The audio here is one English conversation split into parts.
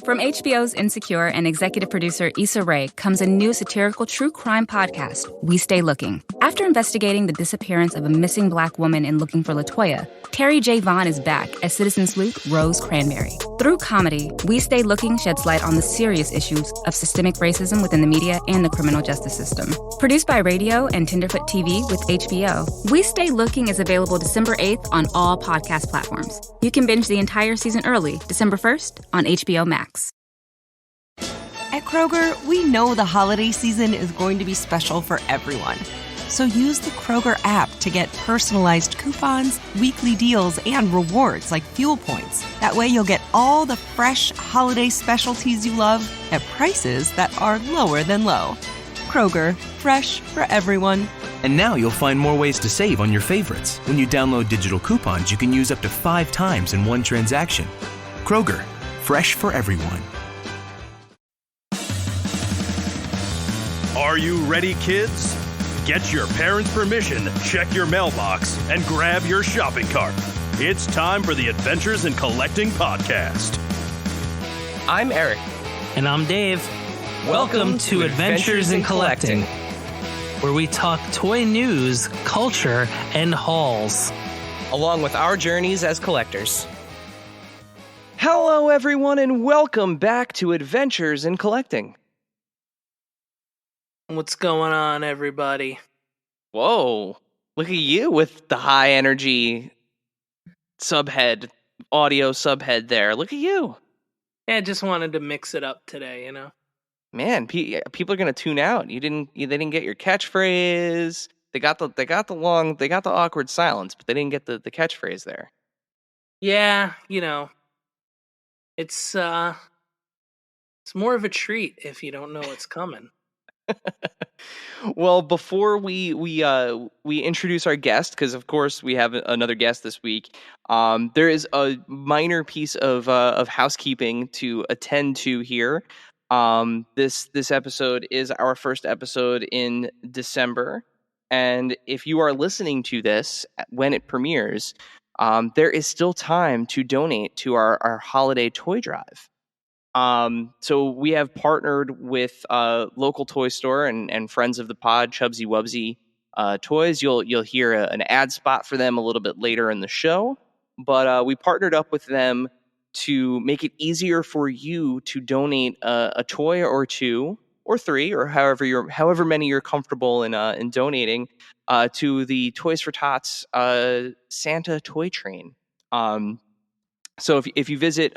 From HBO's Insecure and executive producer Issa Rae comes a new satirical true crime podcast, We Stay Looking. After investigating the disappearance of a missing Black woman in Looking for LaToya, Terry J. Vaughn is back as Citizen Sleuth Rose Cranberry. Through comedy, We Stay Looking sheds light on the serious issues of systemic racism within the media and the criminal justice system. Produced by Radio and Tenderfoot TV with HBO, We Stay Looking is available December 8th on all podcast platforms. You can binge the entire season early, December 1st, on HBO Max. At Kroger, we know the holiday season is going to be special for everyone. So use the Kroger app to get personalized coupons, weekly deals, and rewards like fuel points. That way you'll get all the fresh holiday specialties you love at prices that are lower than low. Kroger, fresh for everyone. And now you'll find more ways to save on your favorites. When you download digital coupons, you can use up to 5 times in one transaction. Kroger, fresh for everyone. Are you ready, kids? Get your parents' permission, check your mailbox, and grab your shopping cart. It's time for the Adventures in Collecting podcast. I'm Erik. And I'm Dave. Welcome to Adventures in Collecting, where we talk toy news, culture, and hauls, along with our journeys as collectors. Hello, everyone, and welcome back to Adventures in Collecting. What's going on, everybody? Whoa, look at you with the high energy subhead, audio subhead there. Look at you. Yeah, I just wanted to mix it up today, you know? Man, people are going to tune out. They didn't get your catchphrase. They got the awkward silence, but they didn't get the catchphrase there. Yeah, you know, it's more of a treat if you don't know what's coming. Well, before we introduce our guest, because of course we have another guest this week, there is a minor piece of housekeeping to attend to here. This episode is our first episode in December, and if you are listening to this when it premieres, there is still time to donate to our holiday toy drive. So we have partnered with local toy store and friends of the pod, Chubsy Wubsy Toys. You'll hear an ad spot for them a little bit later in the show, but we partnered up with them to make it easier for you to donate a toy or 2 or 3 or however many you're comfortable in donating to the Toys for Tots Santa toy train. So if you visit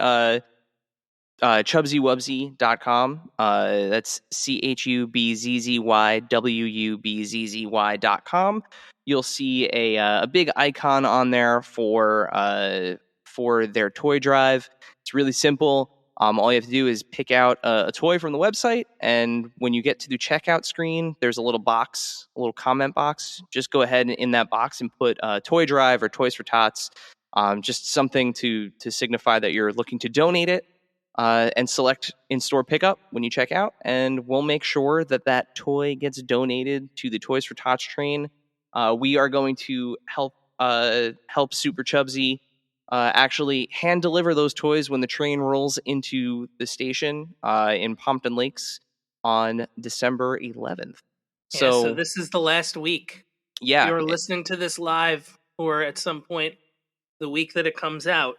chubzywubzy.com, that's chubzywubzy.com. You'll see a big icon on there for their toy drive. It's really simple. All you have to do is pick out a toy from the website, and when you get to the checkout screen, there's a little comment box. Just go ahead and in that box and put toy drive or Toys for Tots, just something to signify that you're looking to donate it. And select in-store pickup when you check out, and we'll make sure that toy gets donated to the Toys for Tots train. We are going to help Super Chubsy actually hand deliver those toys when the train rolls into the station in Pompton Lakes on December 11th. So this is the last week. Yeah. If you're listening to this live or at some point the week that it comes out,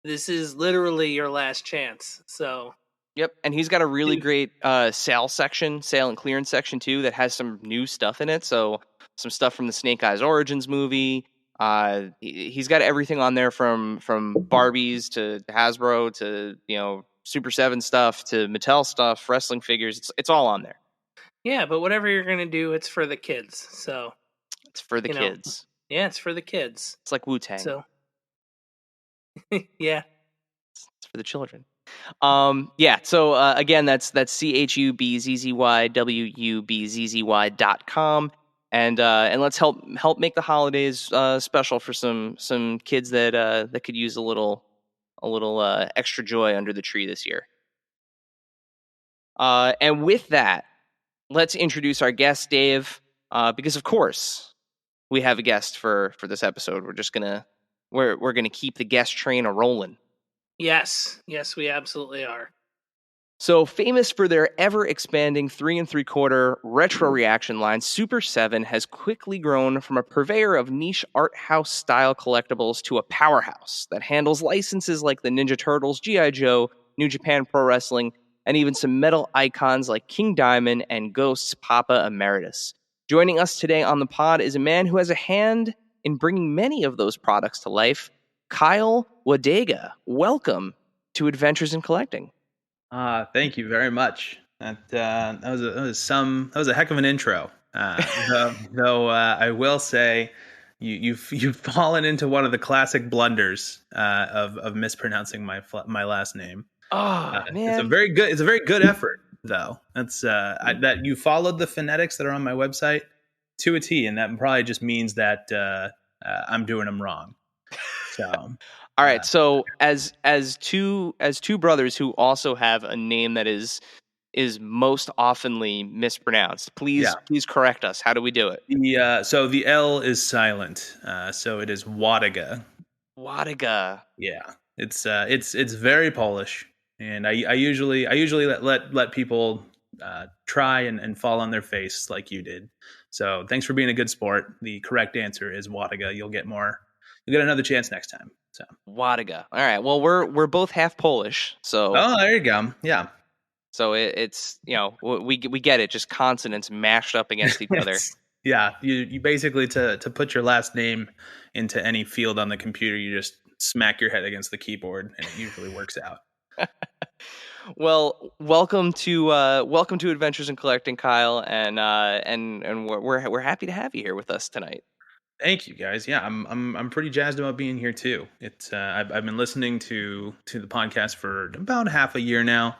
this is literally your last chance. So, yep, and he's got a really great sale and clearance section too that has some new stuff in it. So some stuff from the Snake Eyes Origins movie. He's got everything on there from Barbies to Hasbro to Super 7 stuff to Mattel stuff, wrestling figures. It's all on there. Yeah, but whatever you're gonna do, it's for the kids. So it's for the kids. Yeah, it's for the kids. It's like Wu-Tang. So. Yeah, it's for the children. So again, that's chubzywubzy.com, and let's help make the holidays special for some kids that could use a little extra joy under the tree this year. And with that, let's introduce our guest, Dave, because of course we have a guest for this episode. We're gonna keep the guest train a rolling. Yes, we absolutely are. So famous for their ever-expanding 3 3/4 retro reaction line, Super 7 has quickly grown from a purveyor of niche art house style collectibles to a powerhouse that handles licenses like the Ninja Turtles, G.I. Joe, New Japan Pro Wrestling, and even some metal icons like King Diamond and Ghost's Papa Emeritus. Joining us today on the pod is a man who has a hand in bringing many of those products to life, Kyle Wlodyga. Welcome to Adventures in Collecting. Thank you very much. That was a heck of an intro. Though I will say, you've fallen into one of the classic blunders of mispronouncing my last name. Oh man, It's a very good effort, though. That's that you followed the phonetics that are on my website to a T, and that probably just means that I'm doing them wrong. So. All right, so as two brothers who also have a name that is most oftenly mispronounced, please correct us. How do we do it? So the L is silent. So it is Wlodyga. Wlodyga. Yeah, it's very Polish, and I usually let people try and fall on their face like you did. So thanks for being a good sport. The correct answer is Wlodyga. You'll get another chance next time. So Wlodyga. All right. Well, we're both half Polish, so there you go. Yeah. So it's we get it. Just consonants mashed up against each other. Yeah. You basically to put your last name into any field on the computer, you just smack your head against the keyboard, and it usually works out. Well, welcome to Adventures in Collecting, Kyle, and we're happy to have you here with us tonight. Thank you, guys. Yeah, I'm pretty jazzed about being here too. It's I've been listening to the podcast for about half a year now,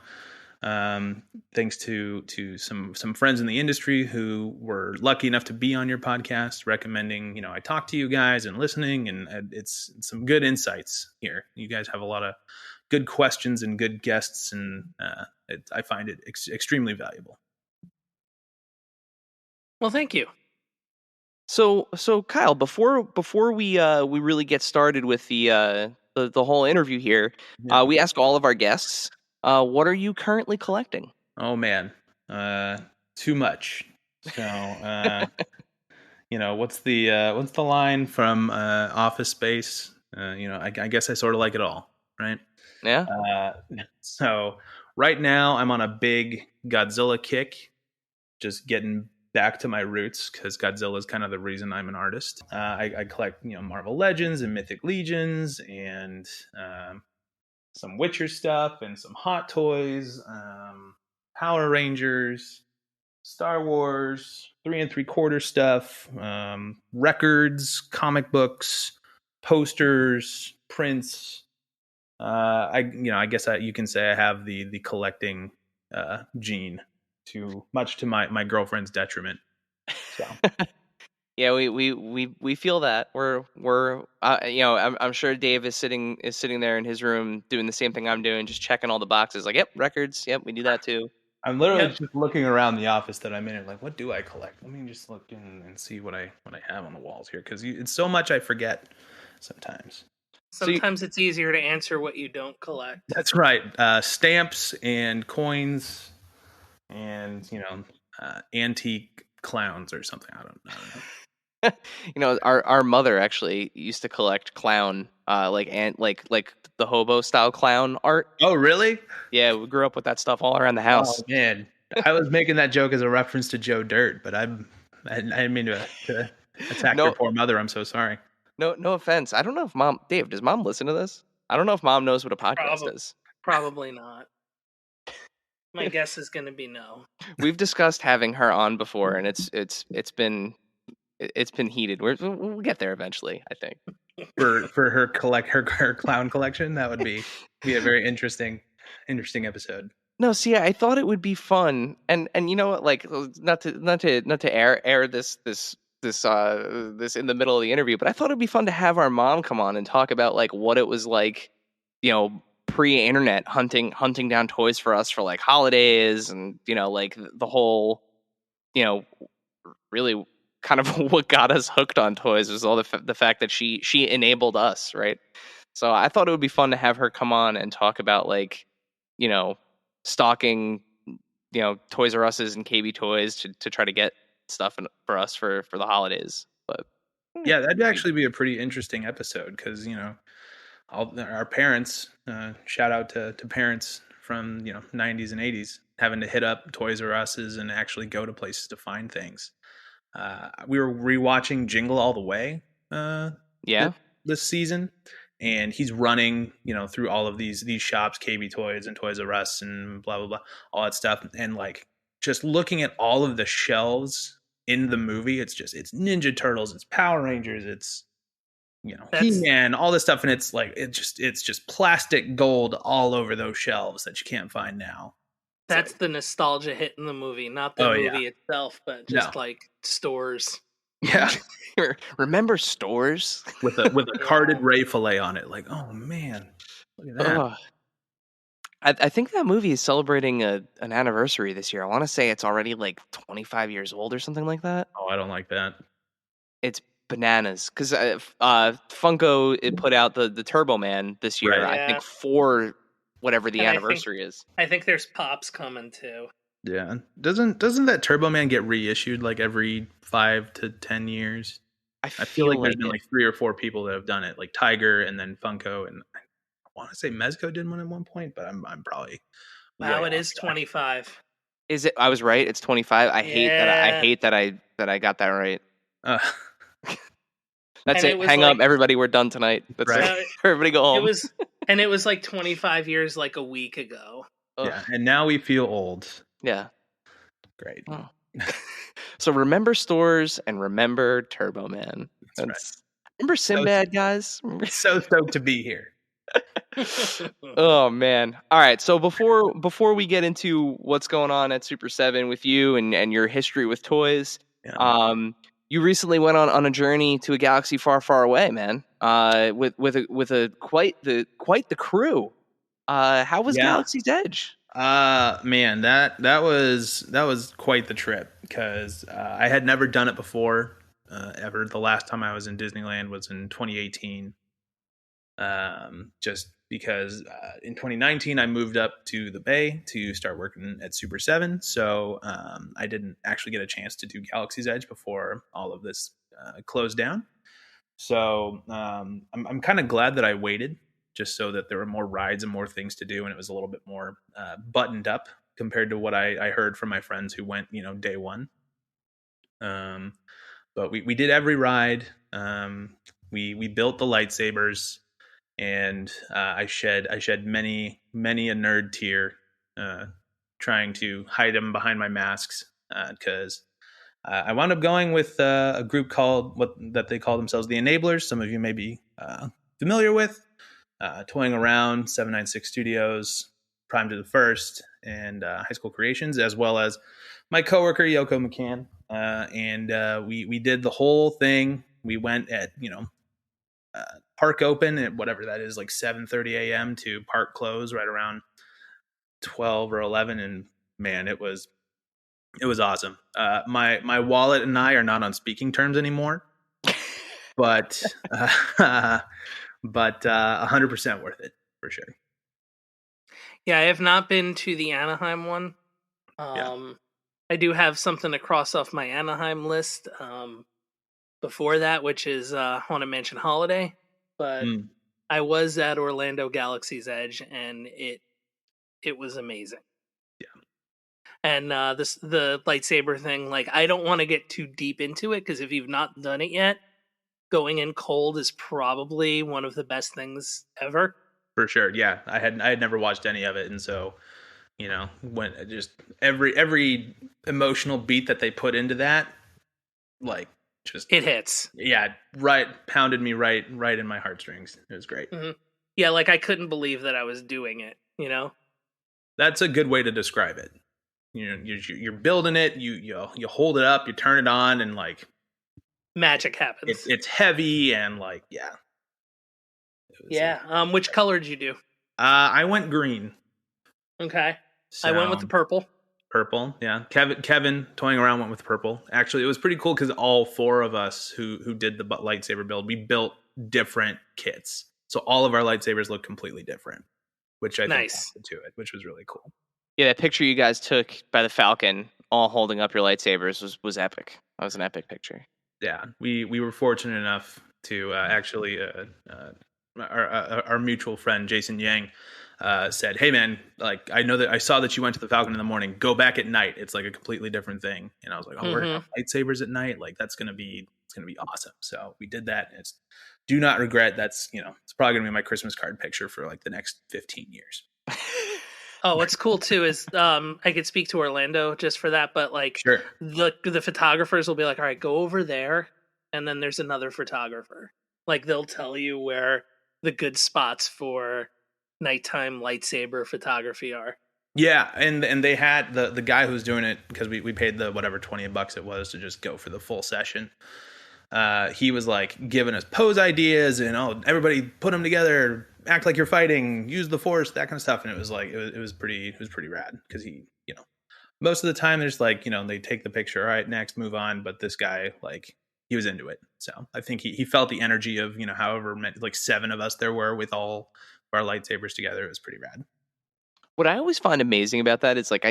thanks to some friends in the industry who were lucky enough to be on your podcast, recommending I talk to you guys and listening, and it's some good insights here. You guys have a lot of good questions and good guests, and I find it extremely valuable. Well, thank you. So Kyle, before we really get started with the whole interview here, we ask all of our guests, what are you currently collecting? Oh man, too much. So what's the line from Office Space? I guess I sort of like it all, right? Yeah. So right now I'm on a big Godzilla kick, just getting back to my roots, because Godzilla is kind of the reason I'm an artist. I collect Marvel Legends and Mythic Legions, and some Witcher stuff, and some Hot Toys, Power Rangers, Star Wars, 3 3/4 stuff, records, comic books, posters, prints. I guess you can say I have the collecting gene, much to my girlfriend's detriment. So. Yeah, we feel that. We're I'm sure Dave is sitting there in his room doing the same thing I'm doing, just checking all the boxes. Like, yep, records. Yep, we do that too. I'm literally just looking around the office that I'm in, and like, what do I collect? Let me just look in and see what I have on the walls here, because it's so much I forget sometimes. Sometimes it's easier to answer what you don't collect. That's right. Stamps and coins, and antique clowns or something. I don't know. Our mother actually used to collect clown, like the hobo style clown art. Oh, really? Yeah, we grew up with that stuff all around the house. Oh man, I was making that joke as a reference to Joe Dirt, but I didn't mean to attack your poor mother. I'm so sorry. No offense. I don't know if Dave, does Mom listen to this? I don't know if Mom knows what a podcast is. Probably not. My guess is going to be no. We've discussed having her on before, and it's been heated. We'll get there eventually, I think. For her her clown collection, that would be a very interesting episode. No, see, I thought it would be fun, and you know what, like, not to air this in the middle of the interview, but I thought it'd be fun to have our mom come on and talk about like what it was like, pre-internet hunting down toys for us for like holidays, and like the whole, really kind of what got us hooked on toys was all the fact that she enabled us, right? So I thought it would be fun to have her come on and talk about like, stalking, Toys R Us's and KB Toys to try to get stuff for us for the holidays. But yeah, that'd actually be a pretty interesting episode because all our parents. Shout out to parents from 90s and 80s having to hit up Toys R Us's and actually go to places to find things. We were rewatching Jingle All the Way. This season, and he's running through all of these shops, KB Toys and Toys R Us and blah blah blah, all that stuff, and like just looking at all of the shelves in the movie, it's Ninja Turtles, it's Power Rangers, it's He-Man, all this stuff, and it's like it's just plastic gold all over those shelves that you can't find now. That's the nostalgia hit in the movie, not the movie itself, but just like stores. Yeah. Remember stores with a carded ray fillet on it? Like, oh man, look at that. I think that movie is celebrating an anniversary this year. I want to say it's already like 25 years old or something like that. Oh, I don't like that. It's bananas because Funko put out the Turbo Man this year. Right. I think for whatever the anniversary is. I think there's Pops coming too. Yeah, doesn't that Turbo Man get reissued like every 5 to 10 years? I feel like there's been like 3 or 4 people that have done it, like Tiger and then Funko, and I want to say Mezco did one at one point, but I'm probably. Wow, it is 25. Is it? I was right. It's 25. I hate that I got that right. That's it. Hang up, everybody. We're done tonight. That's right. Everybody go home. It was like 25 years, like a week ago. Yeah, and now we feel old. Yeah. Great. Oh. So remember stores and remember Turbo Man. Right. Remember Sinbad, guys? So stoked to be here. Oh man. All right. So before we get into what's going on at Super 7 with you and your history with toys, you recently went on a journey to a galaxy far, far away, man. With quite the crew. How was Galaxy's Edge? Man, that was quite the trip because I had never done it before ever. The last time I was in Disneyland was in 2018. Just because in 2019 I moved up to the Bay to start working at Super 7, so I didn't actually get a chance to do Galaxy's Edge before all of this closed down. So I'm kind of glad that I waited, just so that there were more rides and more things to do, and it was a little bit more buttoned up compared to what I heard from my friends who went, day one. But we did every ride. We built the lightsabers, and I shed many a nerd tear trying to hide them behind my masks because I wound up going with a group called that they call themselves the Enablers. Some of you may be familiar with. Toying Around, 796 Studios, Prime to the First, and High School Creations, as well as my coworker Yoko McCann. And we did the whole thing. We went at park open at whatever that is, like 7:30 a.m. to park close right around 12 or 11, and man, it was awesome. My wallet and I are not on speaking terms anymore, but 100% worth it for sure. Yeah, I have not been to the Anaheim one. I do have something to cross off my Anaheim list before that, which is Haunted Mansion Holiday. But I was at Orlando Galaxy's Edge, and it was amazing. Yeah. And the lightsaber thing, like, I don't want to get too deep into it, because if you've not done it yet, going in cold is probably one of the best things ever. For sure, yeah. I had never watched any of it, and so when just every emotional beat that they put into that, like, just it hits. Yeah, right, pounded me right in my heartstrings. It was great. Mm-hmm. Yeah, like I couldn't believe that I was doing it. That's a good way to describe it. You're building it. You hold it up, you turn it on, and like magic happens. It's heavy and like Which color did you do? I went green. Okay. So, I went with the purple. Purple, yeah. Kevin Toying Around went with purple. Actually, it was pretty cool because all 4 of us who did the lightsaber build, we built different kits. So all of our lightsabers look completely different, which I think added to it, which was really cool. Yeah, that picture you guys took by the Falcon, all holding up your lightsabers, was epic. That was an epic picture. Yeah, we were fortunate enough to actually our mutual friend Jason Yang said, "Hey man, like I know that I saw that you went to the Falcon in the morning. Go back at night. It's like a completely different thing." And I was like, "Oh, we're gonna have lightsabers at night. Like it's gonna be awesome." So we did that. And do not regret. That's it's probably gonna be my Christmas card picture for like the next 15 years. Oh, what's cool too is I could speak to Orlando just for that, but like Sure. the photographers will be like, all right, go over there, and then there's another photographer. Like they'll tell you where the good spots for nighttime lightsaber photography are. Yeah, and they had the guy who was doing it, because we paid the whatever $20 it was to just go for the full session. He was like giving us pose ideas and everybody put them together, act like you're fighting, use the force, that kind of stuff. And it was like it was pretty rad, because he most of the time there's like they take the picture, all right, next, move on. But this guy, like, he was into it. So I think he felt the energy of however many, like 7 of us there were with all our lightsabers together. It was pretty rad. What I always find amazing about that is like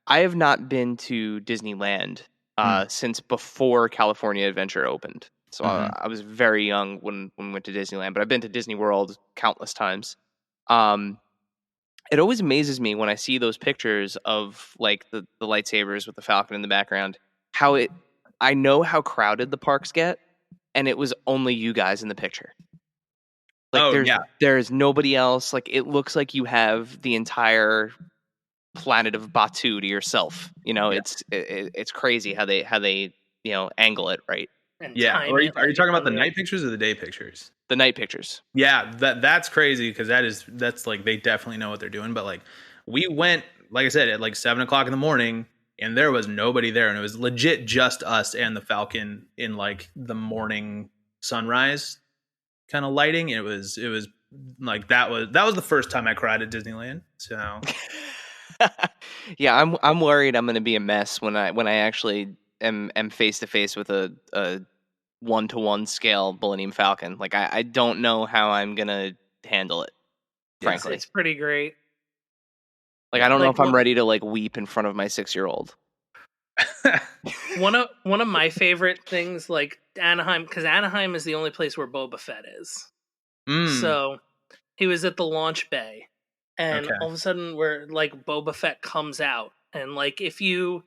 I have not been to Disneyland since before California Adventure opened. So I was very young when we went to Disneyland, but I've been to Disney World countless times. It always amazes me when I see those pictures of like the lightsabers with the Falcon in the background, I know how crowded the parks get, and it was only you guys in the picture. Like there's nobody else. Like it looks like you have the entire planet of Batu to yourself. It's crazy how they angle it right. Are you talking about the night pictures or the day pictures? The night pictures. Yeah, that's crazy, because that's like they definitely know what they're doing. But like we went, like I said, at like 7:00 in the morning, and there was nobody there, and it was legit just us and the Falcon in like the morning sunrise kind of lighting. It was like that was the first time I cried at Disneyland. So yeah, I'm worried I'm going to be a mess when I actually am face to face with a 1-to-1 scale Millennium Falcon. Like I don't know how I'm going to handle it. Frankly, it's pretty great. Like I don't know if I'm ready to like weep in front of my 6-year-old. One of my favorite things, like Anaheim, because Anaheim is the only place where Boba Fett is. So he was at the launch bay, and all of a sudden, where like Boba Fett comes out, and like if you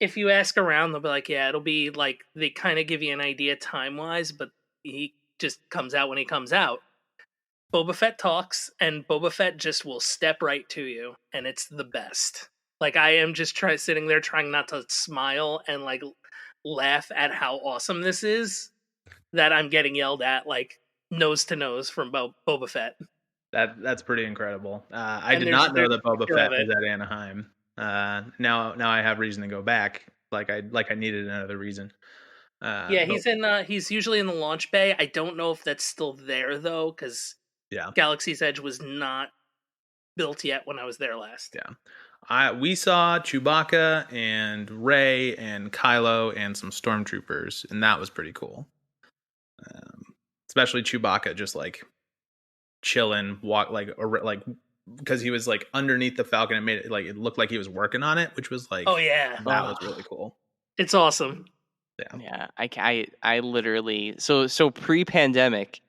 ask around, they'll be like, yeah, it'll be like they kind of give you an idea time wise, but he just comes out when he comes out. Boba Fett talks, and Boba Fett just will step right to you, and it's the best. Like I am just sitting there trying not to smile and like laugh at how awesome this is, that I'm getting yelled at like nose to nose from Boba Fett. That's pretty incredible. I did not know that Boba Fett was at Anaheim. Now I have reason to go back. Like I needed another reason. He's usually in the launch bay. I don't know if that's still there though, because Galaxy's Edge was not built yet when I was there last. We saw Chewbacca and Rey and Kylo and some stormtroopers, and that was pretty cool. Especially Chewbacca just like chilling, because he was like underneath the Falcon. It made it like it looked like he was working on it, which was like, that was really cool. It's awesome. Yeah. I literally so pre-pandemic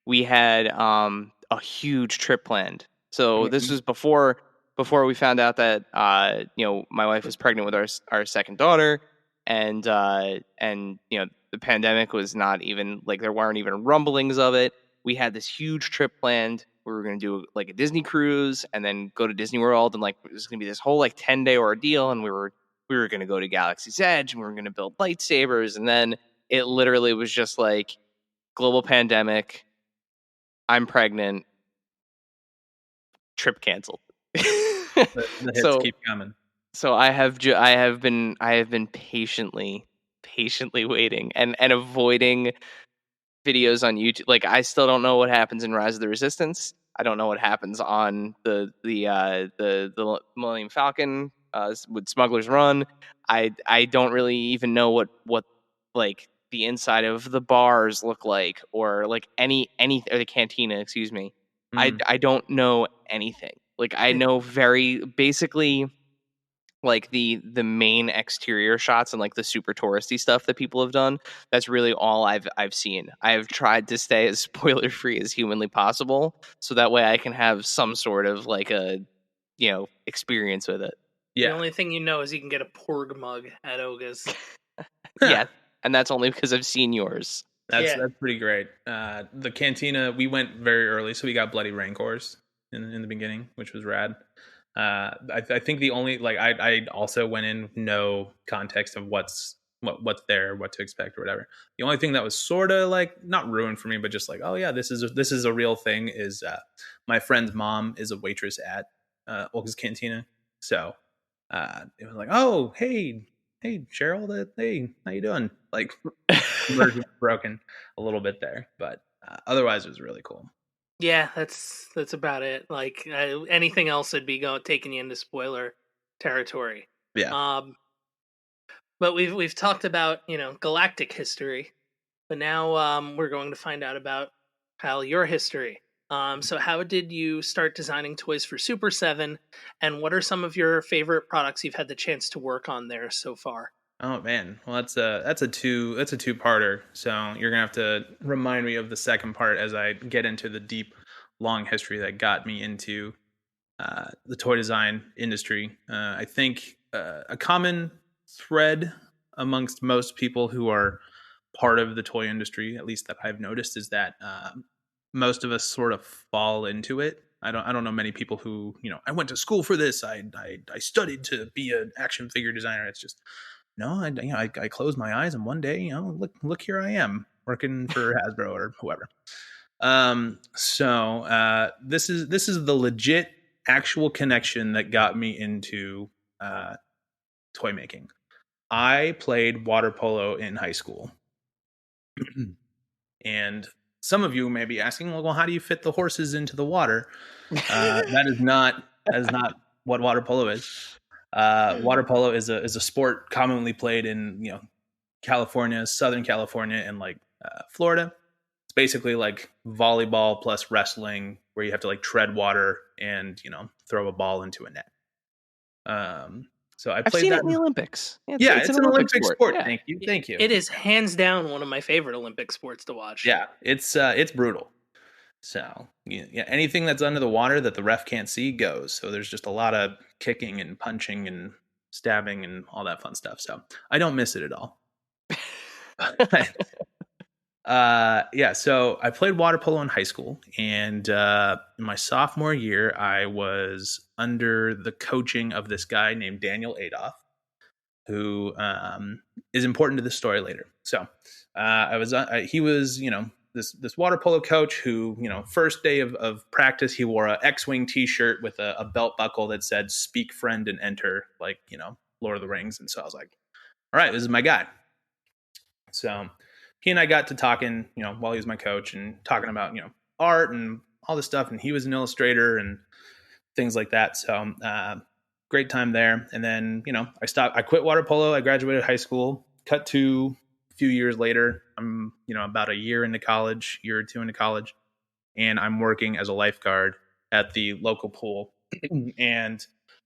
we had a huge trip planned. So this was before we found out that my wife was pregnant with our second daughter, and the pandemic was not even like there weren't even rumblings of it. We had this huge trip planned. We were going to do like a Disney cruise and then go to Disney World, and like it was going to be this whole like 10-day ordeal, and we were going to go to Galaxy's Edge, and we were going to build lightsabers, and then it literally was just like global pandemic, I'm pregnant, trip canceled. The hits keep coming. So I have been patiently waiting and avoiding videos on YouTube. Like I still don't know what happens in Rise of the Resistance. I don't know what happens on the Millennium Falcon with Smuggler's Run. I don't really even know what like the inside of the bars look like, or like any or the cantina, excuse me. I don't know anything. Like I know very basically like the main exterior shots and like the super touristy stuff that people have done. That's really all I've seen. I've tried to stay as spoiler free as humanly possible, so that way I can have some sort of like a experience with it. The Yeah. only thing you know is you can get a Porg mug at Oga's. Yeah, and that's only because I've seen yours. That's Yeah. pretty great. The cantina, we went very early, so we got Bloody Rancors in the beginning, which was rad. I think the only like I also went in with no context of what's there, what to expect or whatever. The only thing that was sort of like not ruined for me, but just like, oh yeah, this is a real thing. Is my friend's mom is a waitress at Olga's Cantina, so it was like, oh hey Cheryl, hey, how you doing? Like immersion broken a little bit there, but otherwise it was really cool. Yeah, that's about it. Like anything else would be taking you into spoiler territory. Yeah. But we've talked about galactic history, but now we're going to find out about Kyle, your history. So how did you start designing toys for Super 7, and what are some of your favorite products you've had the chance to work on there so far? Oh man, well that's a two-parter. So you're gonna have to remind me of the second part as I get into the deep, long history that got me into the toy design industry. I think a common thread amongst most people who are part of the toy industry, at least that I've noticed, is that most of us sort of fall into it. I don't know many people who I went to school for this. I studied to be an action figure designer. It's just no, I closed my eyes and one day, look here I am working for Hasbro or whoever. So this is the legit actual connection that got me into toy making. I played water polo in high school. And some of you may be asking, well, how do you fit the horses into the water? That is not what water polo is. Water polo is a sport commonly played in California, Southern California, and like Florida. It's basically like volleyball plus wrestling, where you have to like tread water and throw a ball into a net. So I've I've played seen that it in the Olympics. Yeah, it's an Olympic sport. Yeah. Thank you. It is hands down one of my favorite Olympic sports to watch. Yeah, it's brutal. So yeah, anything that's under the water that the ref can't see goes. So there's just a lot of kicking and punching and stabbing and all that fun stuff. So I don't miss it at all. Yeah, so I played water polo in high school, and in my sophomore year, I was under the coaching of this guy named Daniel Adolph, who is important to the story later. So he was this water polo coach who first day of practice he wore a X-wing t-shirt with a belt buckle that said "Speak, friend, and enter," like Lord of the Rings. And so I was like, all right, this is my guy. So he and I got to talking, while he was my coach, and talking about, art and all this stuff. And he was an illustrator and things like that. So great time there. And then, I quit water polo. I graduated high school. Cut to a few years later. I'm, about a year or two into college. And I'm working as a lifeguard at the local pool. And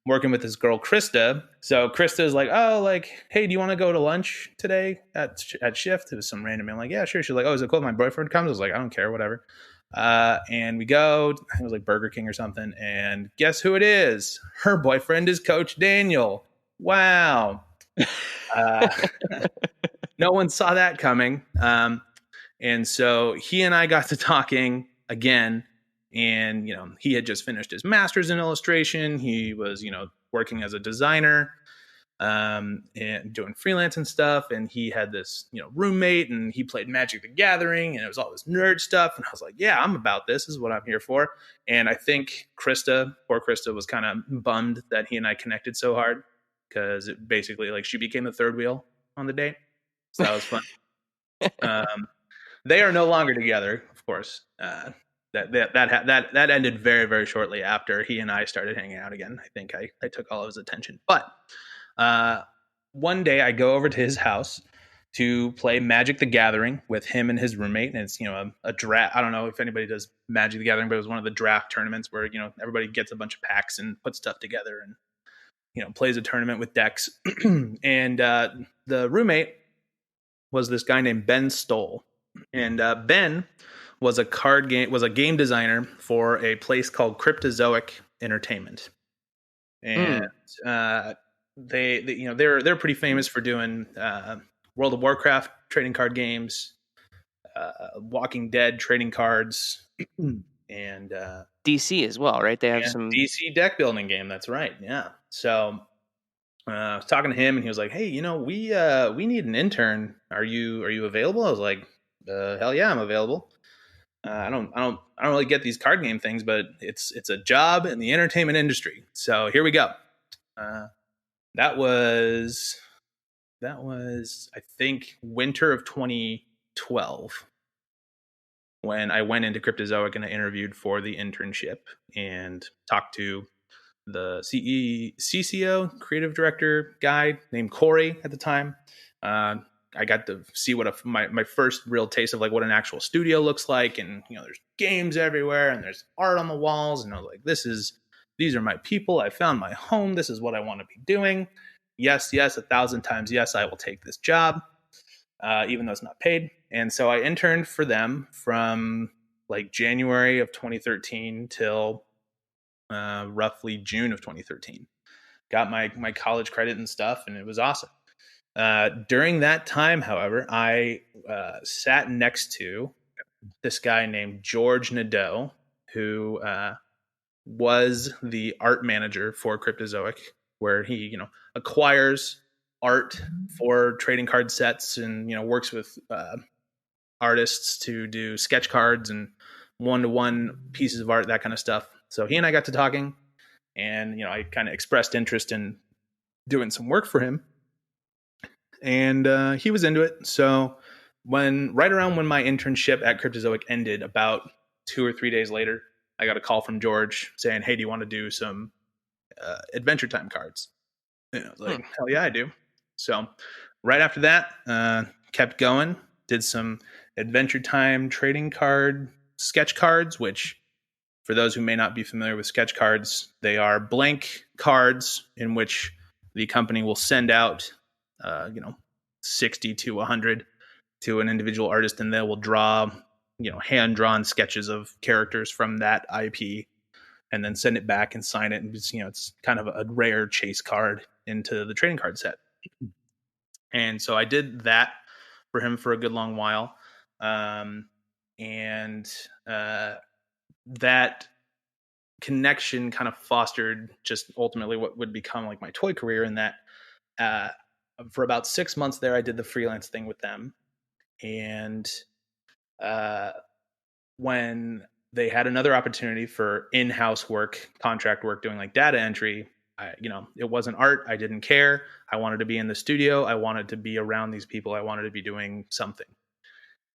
working with this girl, Krista. So Krista is like, oh, like, hey, do you want to go to lunch today at shift? It was some random man. I'm like, yeah, sure. She's like, oh, is it cool if my boyfriend comes? I was like, I don't care, whatever. And we go, I think it was like Burger King or something. And guess who it is? Her boyfriend is Coach Daniel. Wow. No one saw that coming. And so he and I got to talking again. And, he had just finished his master's in illustration. He was, working as a designer and doing freelance and stuff. And he had this, roommate, and he played Magic the Gathering, and it was all this nerd stuff. And I was like, yeah, I'm about this. This is what I'm here for. And I think poor Krista was kind of bummed that he and I connected so hard, because it basically, like, she became the third wheel on the date. So that was fun. They are no longer together, of course. That ended very, very shortly after he and I started hanging out again. I think I took all of his attention. But one day I go over to his house to play Magic the Gathering with him and his roommate. And it's, a draft. I don't know if anybody does Magic the Gathering, but it was one of the draft tournaments where, everybody gets a bunch of packs and puts stuff together and, plays a tournament with decks. And the roommate was this guy named Ben Stoll. And Ben was a game designer for a place called Cryptozoic Entertainment. And they're pretty famous for doing World of Warcraft trading card games, Walking Dead trading cards, and DC as well, right? They have some DC deck building game. That's right. Yeah. So I was talking to him, and he was like, "Hey, we need an intern. Are you available?" I was like, "Hell yeah, I'm available." I don't really get these card game things, but it's a job in the entertainment industry. So here we go. That was I think winter of 2012 when I went into Cryptozoic and I interviewed for the internship and talked to the CCO, creative director guy named Corey at the time. I got to see what my first real taste of like what an actual studio looks like. And, there's games everywhere and there's art on the walls. And I was like, these are my people. I found my home. This is what I want to be doing. Yes, 1,000 times. Yes, I will take this job, even though it's not paid. And so I interned for them from like January of 2013 till roughly June of 2013. Got my college credit and stuff, and it was awesome. During that time, however, I sat next to this guy named George Nadeau, who was the art manager for Cryptozoic, where he, acquires art for trading card sets and, works with artists to do sketch cards and one-to-one pieces of art, that kind of stuff. So he and I got to talking, and, I kind of expressed interest in doing some work for him. And he was into it. So right around when my internship at Cryptozoic ended, about 2 or 3 days later, I got a call from George saying, "Hey, do you want to do some Adventure Time cards?" And I was like, "Hell yeah, I do." So right after that, kept going, did some Adventure Time trading card sketch cards, which for those who may not be familiar with sketch cards, they are blank cards in which the company will send out 60 to 100 to an individual artist, and they will draw, hand-drawn sketches of characters from that IP and then send it back and sign it. And it's kind of a rare chase card into the trading card set. And so I did that for him for a good long while. That connection kind of fostered just ultimately what would become like my toy career, in that for about 6 months there, I did the freelance thing with them. And when they had another opportunity for in-house work, contract work, doing like data entry, it wasn't art. I didn't care. I wanted to be in the studio. I wanted to be around these people. I wanted to be doing something.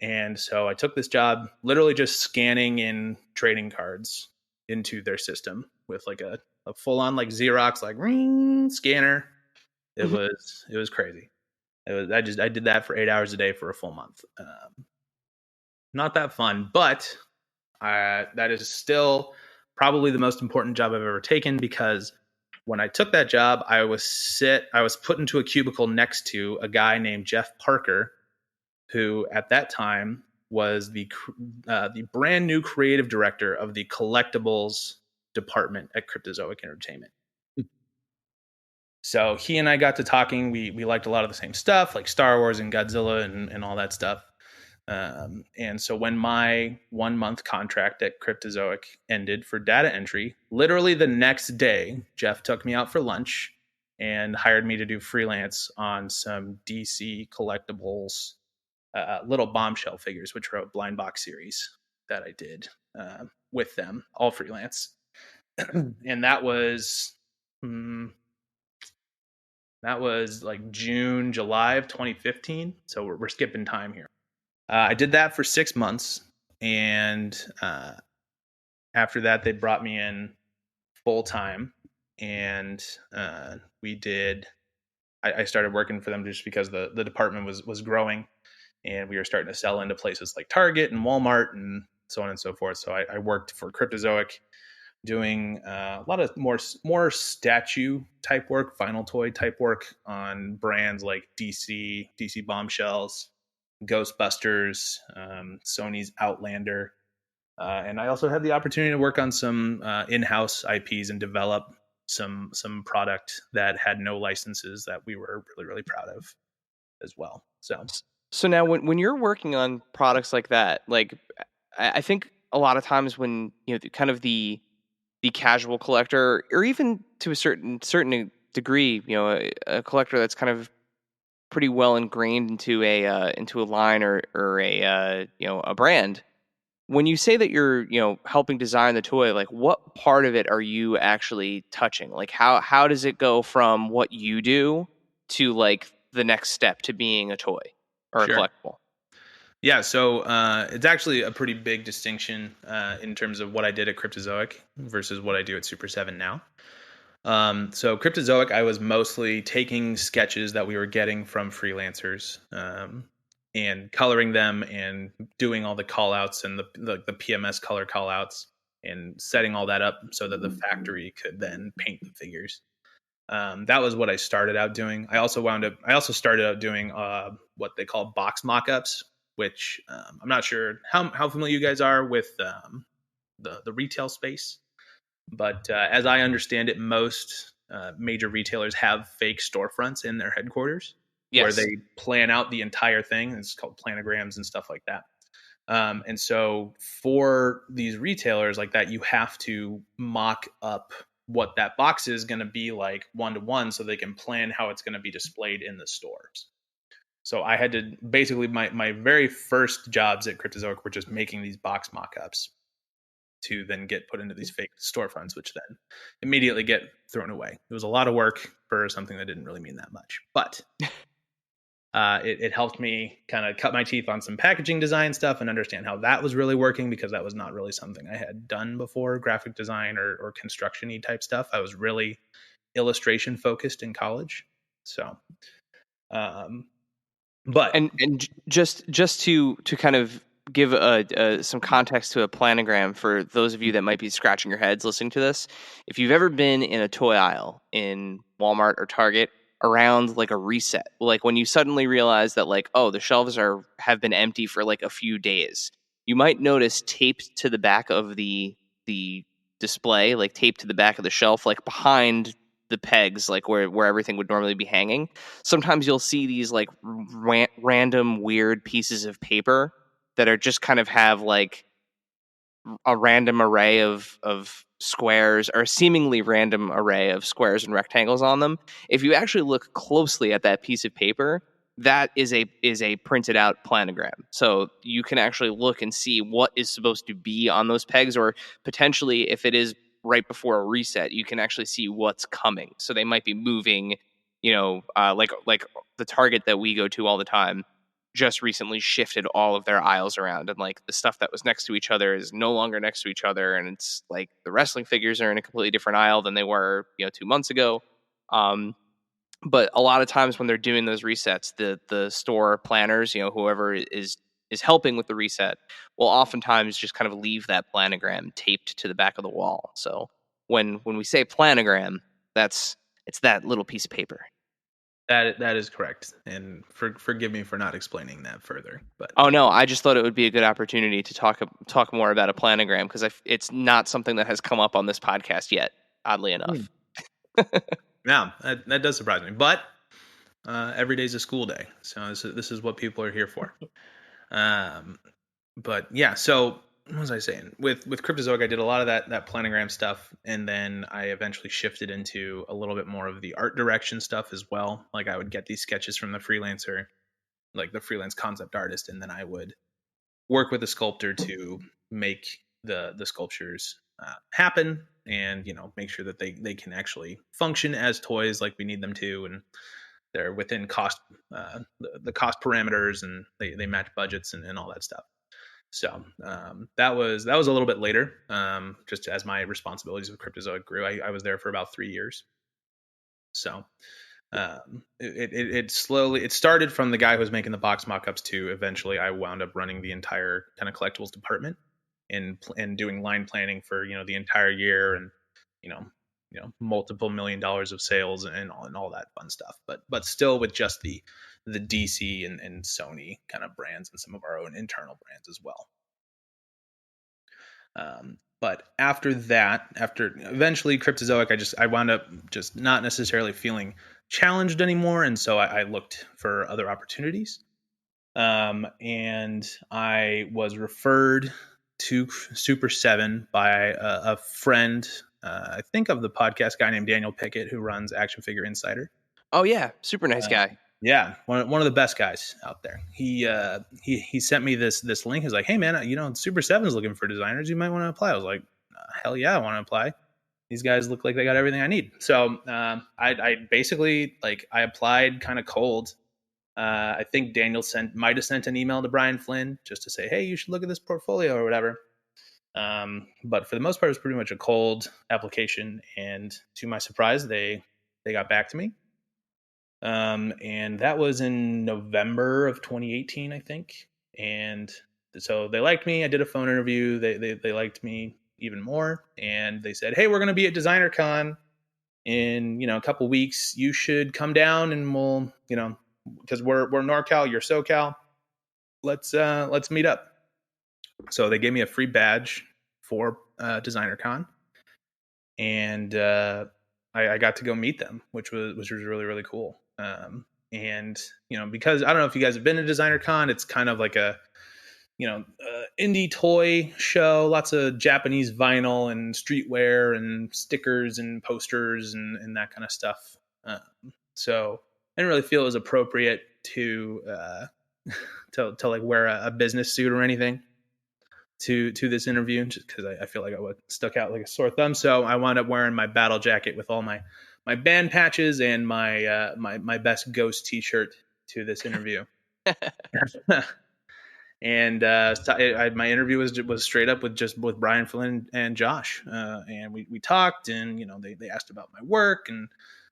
And so I took this job, literally just scanning in trading cards into their system with like a full-on like Xerox like ring scanner. It was crazy. I did that for 8 hours a day for a full month. Not that fun, but that is still probably the most important job I've ever taken, because when I took that job, I was put into a cubicle next to a guy named Jeff Parker, who at that time was the brand new creative director of the collectibles department at Cryptozoic Entertainment. So he and I got to talking. We liked a lot of the same stuff, like Star Wars and Godzilla and all that stuff. And so when my 1 month contract at Cryptozoic ended for data entry, literally the next day, Jeff took me out for lunch and hired me to do freelance on some DC collectibles, little bombshell figures, which were a blind box series that I did with them, all freelance. And that was like June, July of 2015. So we're skipping time here. I did that for 6 months. And after that, they brought me in full time. And we did I started working for them just because the department was growing, and we were starting to sell into places like Target and Walmart and so on and so forth. So I worked for Cryptozoic, doing a lot of more statue type work, final toy type work on brands like DC Bombshells, Ghostbusters, Sony's Outlander. And I also had the opportunity to work on some in-house IPs and develop some product that had no licenses that we were really, really proud of as well. So now when you're working on products like that, like I think a lot of times when, kind of the casual collector, or even to a certain degree, a collector that's kind of pretty well ingrained into a line or a brand. When you say that you're, helping design the toy, like what part of it are you actually touching? Like how does it go from what you do to like the next step to being a toy or Sure. a collectible? Yeah, so it's actually a pretty big distinction in terms of what I did at Cryptozoic versus what I do at Super 7 now. So Cryptozoic, I was mostly taking sketches that we were getting from freelancers and coloring them and doing all the call outs and the PMS color call outs and setting all that up so that the factory could then paint the figures. That was what I started out doing. I also started out doing what they call box mock-ups, which I'm not sure how familiar you guys are with the retail space. But as I understand it, most major retailers have fake storefronts in their headquarters where they plan out the entire thing. It's called planograms and stuff like that. And so for these retailers like that, you have to mock up what that box is going to be like 1-to-1 so they can plan how it's going to be displayed in the stores. So I had to basically my very first jobs at Cryptozoic were just making these box mock-ups to then get put into these fake storefronts, which then immediately get thrown away. It was a lot of work for something that didn't really mean that much, but it helped me kind of cut my teeth on some packaging design stuff and understand how that was really working, because that was not really something I had done before, graphic design or construction-y type stuff. I was really illustration focused in college. So, but just to kind of give some context to a planogram for those of you that might be scratching your heads listening to this. If you've ever been in a toy aisle in Walmart or Target around like a reset, like when you suddenly realize that like, oh, the shelves have been empty for like a few days, you might notice taped to the back of the display, like taped to the back of the shelf, like behind the pegs, like where everything would normally be hanging. Sometimes you'll see these like random weird pieces of paper that are just kind of have like a random array of squares, or a seemingly random array of squares and rectangles on them. If you actually look closely at that piece of paper, that is a printed out planogram. So you can actually look and see what is supposed to be on those pegs, or potentially if it is right before a reset, you can actually see what's coming. So they might be moving, like the Target that we go to all the time just recently shifted all of their aisles around, and like the stuff that was next to each other is no longer next to each other, and it's like the wrestling figures are in a completely different aisle than they were 2 months ago. But a lot of times when they're doing those resets, the store planners, whoever is helping with the reset, will oftentimes just kind of leave that planogram taped to the back of the wall. So when we say planogram, it's that little piece of paper. That is correct, and forgive me for not explaining that further. But oh no, I just thought it would be a good opportunity to talk more about a planogram, because it's not something that has come up on this podcast yet, oddly enough. Yeah, that does surprise me, but every day's a school day, so this is what people are here for. But yeah, so what was I saying? With Cryptozoic, I did a lot of that planogram stuff, and then I eventually shifted into a little bit more of the art direction stuff as well. Like I would get these sketches from the freelancer, like the freelance concept artist, and then I would work with the sculptor to make the sculptures happen, and make sure that they can actually function as toys like we need them to, and they're within cost the cost parameters, and they match budgets and all that stuff. So that was a little bit later, just as my responsibilities with Cryptozoic grew. I was there for about 3 years. So It slowly, it started from the guy who was making the box mock-ups to eventually I wound up running the entire kind of collectibles department and doing line planning for, the entire year, and, you know, multiple $1 million of sales and all that fun stuff. But still with just the DC and Sony kind of brands and some of our own internal brands as well. But after eventually Cryptozoic, I wound up just not necessarily feeling challenged anymore, and so I looked for other opportunities. And I was referred to Super 7 by a friend, I think of the podcast guy named Daniel Pickett, who runs Action Figure Insider. Oh yeah, super nice guy. Yeah, one of the best guys out there. He sent me this link. He's like, "Hey man, Super 7 is looking for designers. You might want to apply." I was like, "Hell yeah, I want to apply. These guys look like they got everything I need." So I basically I applied kind of cold. I think Daniel might have sent an email to Brian Flynn just to say, "Hey, you should look at this portfolio," or whatever. But for the most part, it was pretty much a cold application. And to my surprise, they got back to me. And that was in November of 2018, I think. And so they liked me. I did a phone interview. They liked me even more. And they said, "Hey, we're going to be at Designer Con in, a couple weeks. You should come down and we'll, because we're NorCal, you're SoCal. Let's meet up." So they gave me a free badge for Designer Con. And I got to go meet them, which was really, really cool. And because I don't know if you guys have been to Designer Con, it's kind of like a indie toy show, lots of Japanese vinyl and streetwear and stickers and posters and that kind of stuff. So I didn't really feel it was appropriate to wear a business suit or anything to this interview, just because I feel like I would stuck out like a sore thumb. So I wound up wearing my battle jacket with all my band patches and my best Ghost t-shirt to this interview. And my interview was straight up with Brian Flynn and Josh, and we talked, and they asked about my work and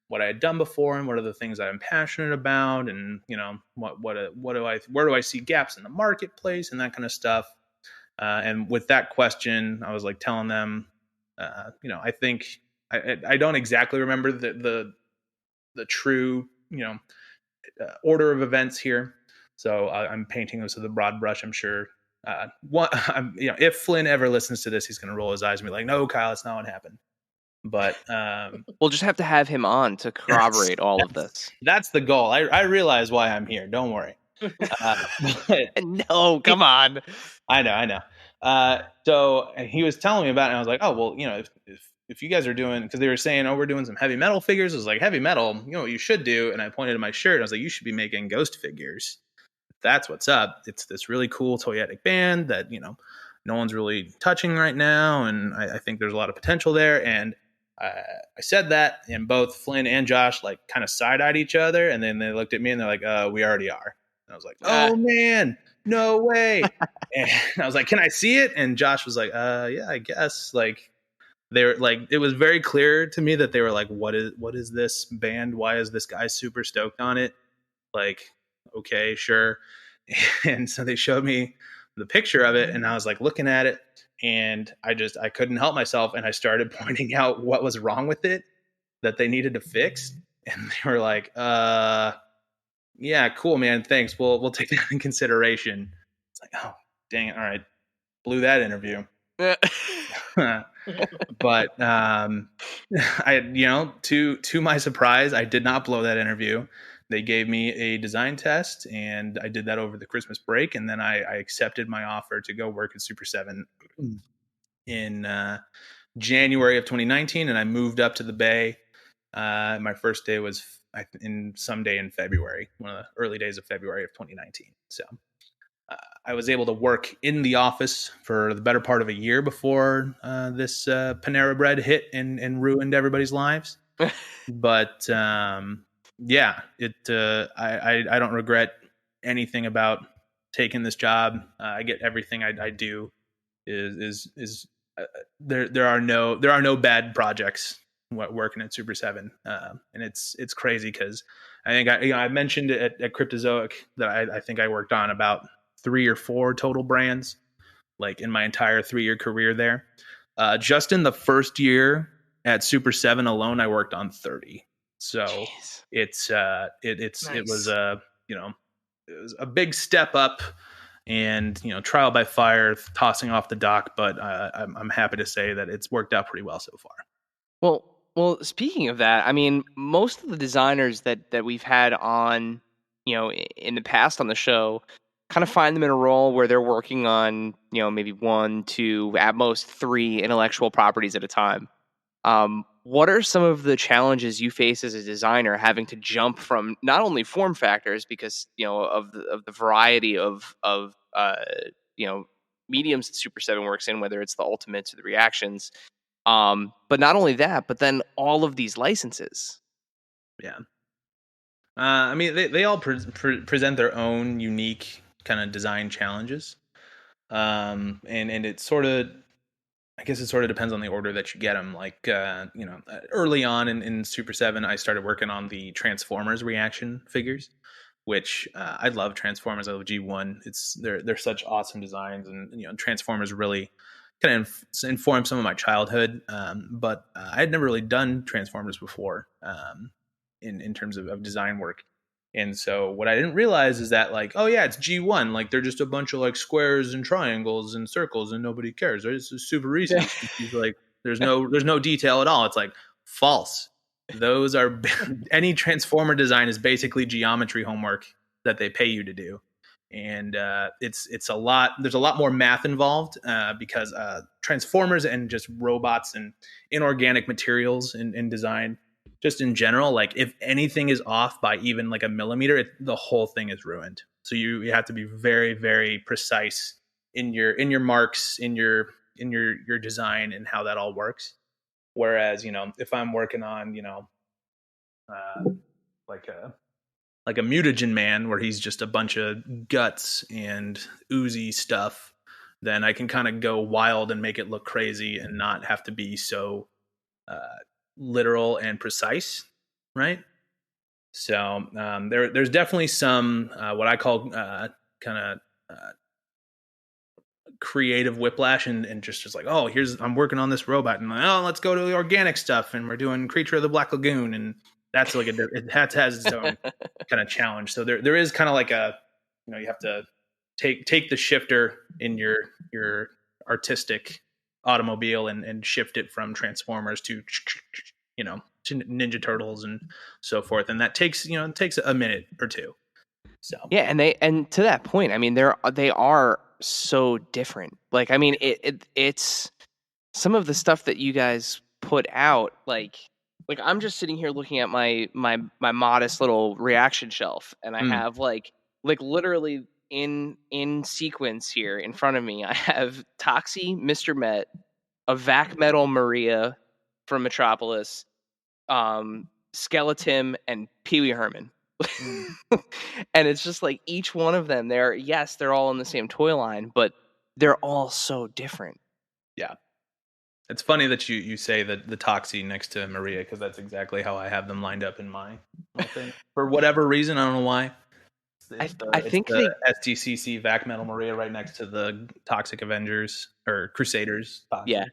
what I had done before and what are the things I'm passionate about, and where do I see gaps in the marketplace and that kind of stuff. And with that question, I was telling them, I think I don't exactly remember the true order of events here, so I'm painting this with a broad brush. I'm sure if Flynn ever listens to this, he's going to roll his eyes and be like, "No, Kyle, that's not what happened." But we'll just have to have him on to corroborate all of this. That's the goal. I realize why I'm here. Don't worry. No, come on. I know. So he was telling me about it, and I was like, "Oh, well, if you guys are doing," because they were saying, "Oh, we're doing some heavy metal figures." I was like, "Heavy metal, what you should do?" And I pointed to my shirt. I was like, "You should be making Ghost figures. That's what's up. It's this really cool toyetic band that no one's really touching right now, and I think there's a lot of potential there." And I said that, and both Flynn and Josh kind of side-eyed each other, and then they looked at me and they're like, "We already are." And I was like, "Oh man, no way!" And I was like, "Can I see it?" And Josh was like, "Yeah, I guess." They're it was very clear to me that they were like, what is this band? Why is this guy super stoked on it? Okay, sure. And so they showed me the picture of it, and I was looking at it, and I couldn't help myself, and I started pointing out what was wrong with it that they needed to fix. And they were like, "Yeah, cool, man. Thanks. We'll take that in consideration." It's like, oh, dang it. All right. Blew that interview. But to my surprise, I did not blow that interview. They gave me a design test, and I did that over the Christmas break, and then I accepted my offer to go work at Super 7 in January of 2019, and I moved up to the Bay. My first day was someday in February, one of the early days of February of 2019. So I was able to work in the office for the better part of a year before this Panera Bread hit and ruined everybody's lives. But yeah, I don't regret anything about taking this job. I get everything I do is there are no bad projects working at Super 7. And it's crazy because I think I mentioned at Cryptozoic that I think I worked on about 3 or 4 total brands, like in my entire 3-year career there. Just in the first year at Super 7 alone, I worked on 30. So Jeez. it's Nice. it was it was a big step up, and trial by fire, tossing off the dock. But I'm happy to say that it's worked out pretty well so far. Well, speaking of that, I mean, most of the designers that we've had on, in the past on the show, kind of find them in a role where they're working on, maybe 1, 2, at most 3 intellectual properties at a time. What are some of the challenges you face as a designer, having to jump from not only form factors because of the variety of mediums that Super 7 works in, whether it's the ultimates or the reactions, but not only that, but then all of these licenses. Yeah. I mean, they all present their own unique kind of design challenges, and it sort of, I guess it sort of depends on the order that you get them. Like, early on in Super 7, I started working on the Transformers reaction figures, which I love Transformers. I love G1. They're such awesome designs, and Transformers really kind of informed some of my childhood. But I had never really done Transformers before, in terms of design work. And so what I didn't realize is that, like, oh yeah, it's G1. Like, they're just a bunch of like squares and triangles and circles, and nobody cares. It's super recent. He's like, there's no detail at all. It's like, false. Those are any Transformer design is basically geometry homework that they pay you to do, and it's a lot. There's a lot more math involved because Transformers and just robots and inorganic materials in design, just in general, like if anything is off by even like a millimeter, the whole thing is ruined. So you have to be very, very precise in your marks, in your design, and how that all works. Whereas, if I'm working on, like a mutagen man where he's just a bunch of guts and oozy stuff, then I can kind of go wild and make it look crazy and not have to be so literal and precise, right? So there's definitely some what I call kind of creative whiplash, and just like, oh, I'm working on this robot, and let's go to the organic stuff, and we're doing Creature of the Black Lagoon, and that's like it has its own kind of challenge. So there is kind of like you have to take the shifter in your artistic automobile and shift it from Transformers to to Ninja Turtles and so forth, and that takes a minute or two. So yeah, and to that point, I mean, they are so different. Like, I mean, it's some of the stuff that you guys put out, like I'm just sitting here looking at my modest little reaction shelf, and I have like literally in sequence here in front of me, I have Toxie, Mr. Met, a Vac Metal Maria from Metropolis, Skeletim, and Pee Wee Herman. And it's just like each one of them, they're all in the same toy line, but they're all so different. Yeah. It's funny that you say that the Toxie next to Maria, because that's exactly how I have them lined up in my thing. For whatever reason, I don't know why. I think the STCC Vac Metal Maria right next to the Toxic Avengers or Crusaders. Toxic.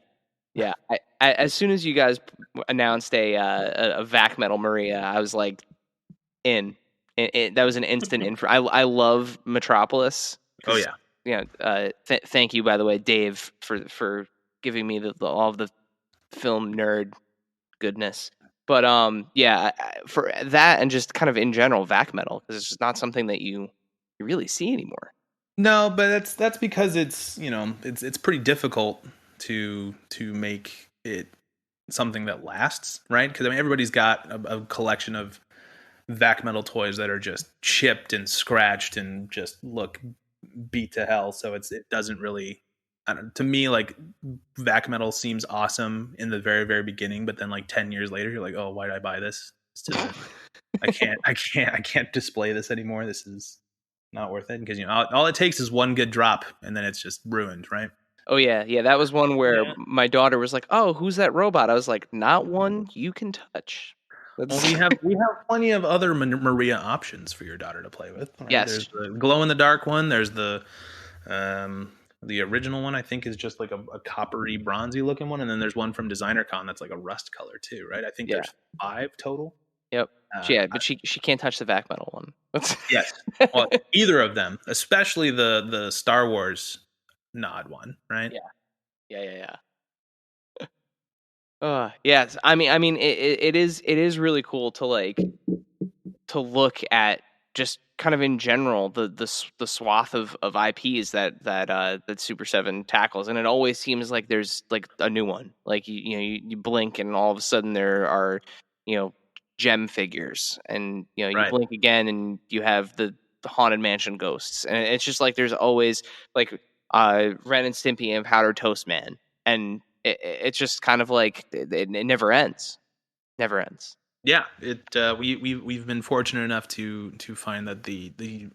Yeah. I as soon as you guys announced a Vac Metal Maria, I was like, that was an instant info. I love Metropolis. Oh yeah. Thank you, by the way, Dave, for giving me all of the film nerd goodness. But for that, and just kind of in general, Vac Metal, because it's just not something that you really see anymore. No, but that's because it's it's pretty difficult to make it something that lasts, right? Because I mean, everybody's got a collection of Vac Metal toys that are just chipped and scratched and just look beat to hell. So it doesn't really, to me, like, Vac Metal seems awesome in the very, very beginning, but then like 10 years later, you're like, oh, why did I buy this? I can't display this anymore. This is not worth it, because all it takes is one good drop, and then it's just ruined, right? Oh yeah, that was one where Yeah. my daughter was like, "Oh, who's that robot?" I was like, "Not one you can touch." Well, we have plenty of other Maria options for your daughter to play with. Right? Yes. There's the glow in the dark one. There's the original one. I think is just like a coppery, bronzy looking one, and then there's one from Designer Con that's like a rust color too. Right? I think Yeah. there's 5 total. Yep. Yeah, but she can't touch the vac metal one. Yes. Well, either of them, especially the Star Wars nod one, right? Yeah. Yes. I mean, it is really cool to like to look at just kind of in general the swath of IPs that Super 7 tackles, and it always seems like there's like a new one. Like you blink and all of a sudden there are gem figures, and you Right. blink again and you have the Haunted Mansion ghosts, and it's just like there's always like Ren and Stimpy and Powdered Toast Man, and it's just kind of like it never ends. Never ends. Yeah, we've been fortunate enough to find that the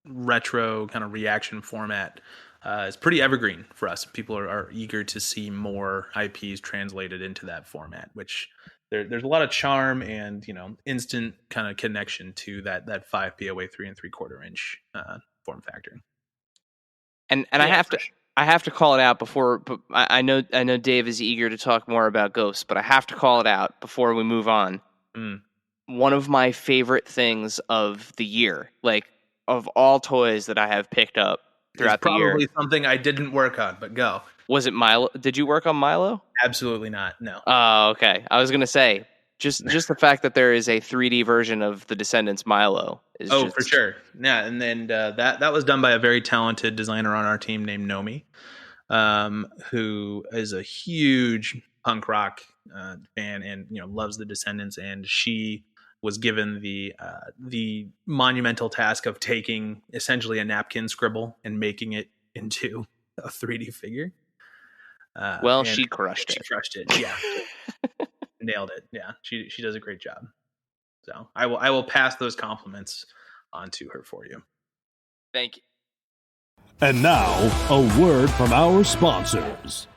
retro kind of reaction format is pretty evergreen for us. People are eager to see more IPs translated into that format, which there's a lot of charm and instant kind of connection to that 5 POA 3 3/4 inch form factor. And I have to call it out before. But I know Dave is eager to talk more about Ghosts, but I have to call it out before we move on. One of my favorite things of the year, like of all toys that I have picked up throughout the year, probably something I didn't work on, but go. Was it Milo? Did you work on Milo? Absolutely not. No. Oh, okay. I was gonna say just the fact that there is a 3D version of the Descendants Milo is for sure. Yeah, and then that was done by a very talented designer on our team named Nomi, who is a huge punk rock fan and loves the Descendants, and she was given the monumental task of taking essentially a napkin scribble and making it into a 3D figure. Well, she crushed it. She crushed it. Yeah. Nailed it. Yeah. She does a great job. So I will pass those compliments on to her for you. Thank you. And now, a word from our sponsors.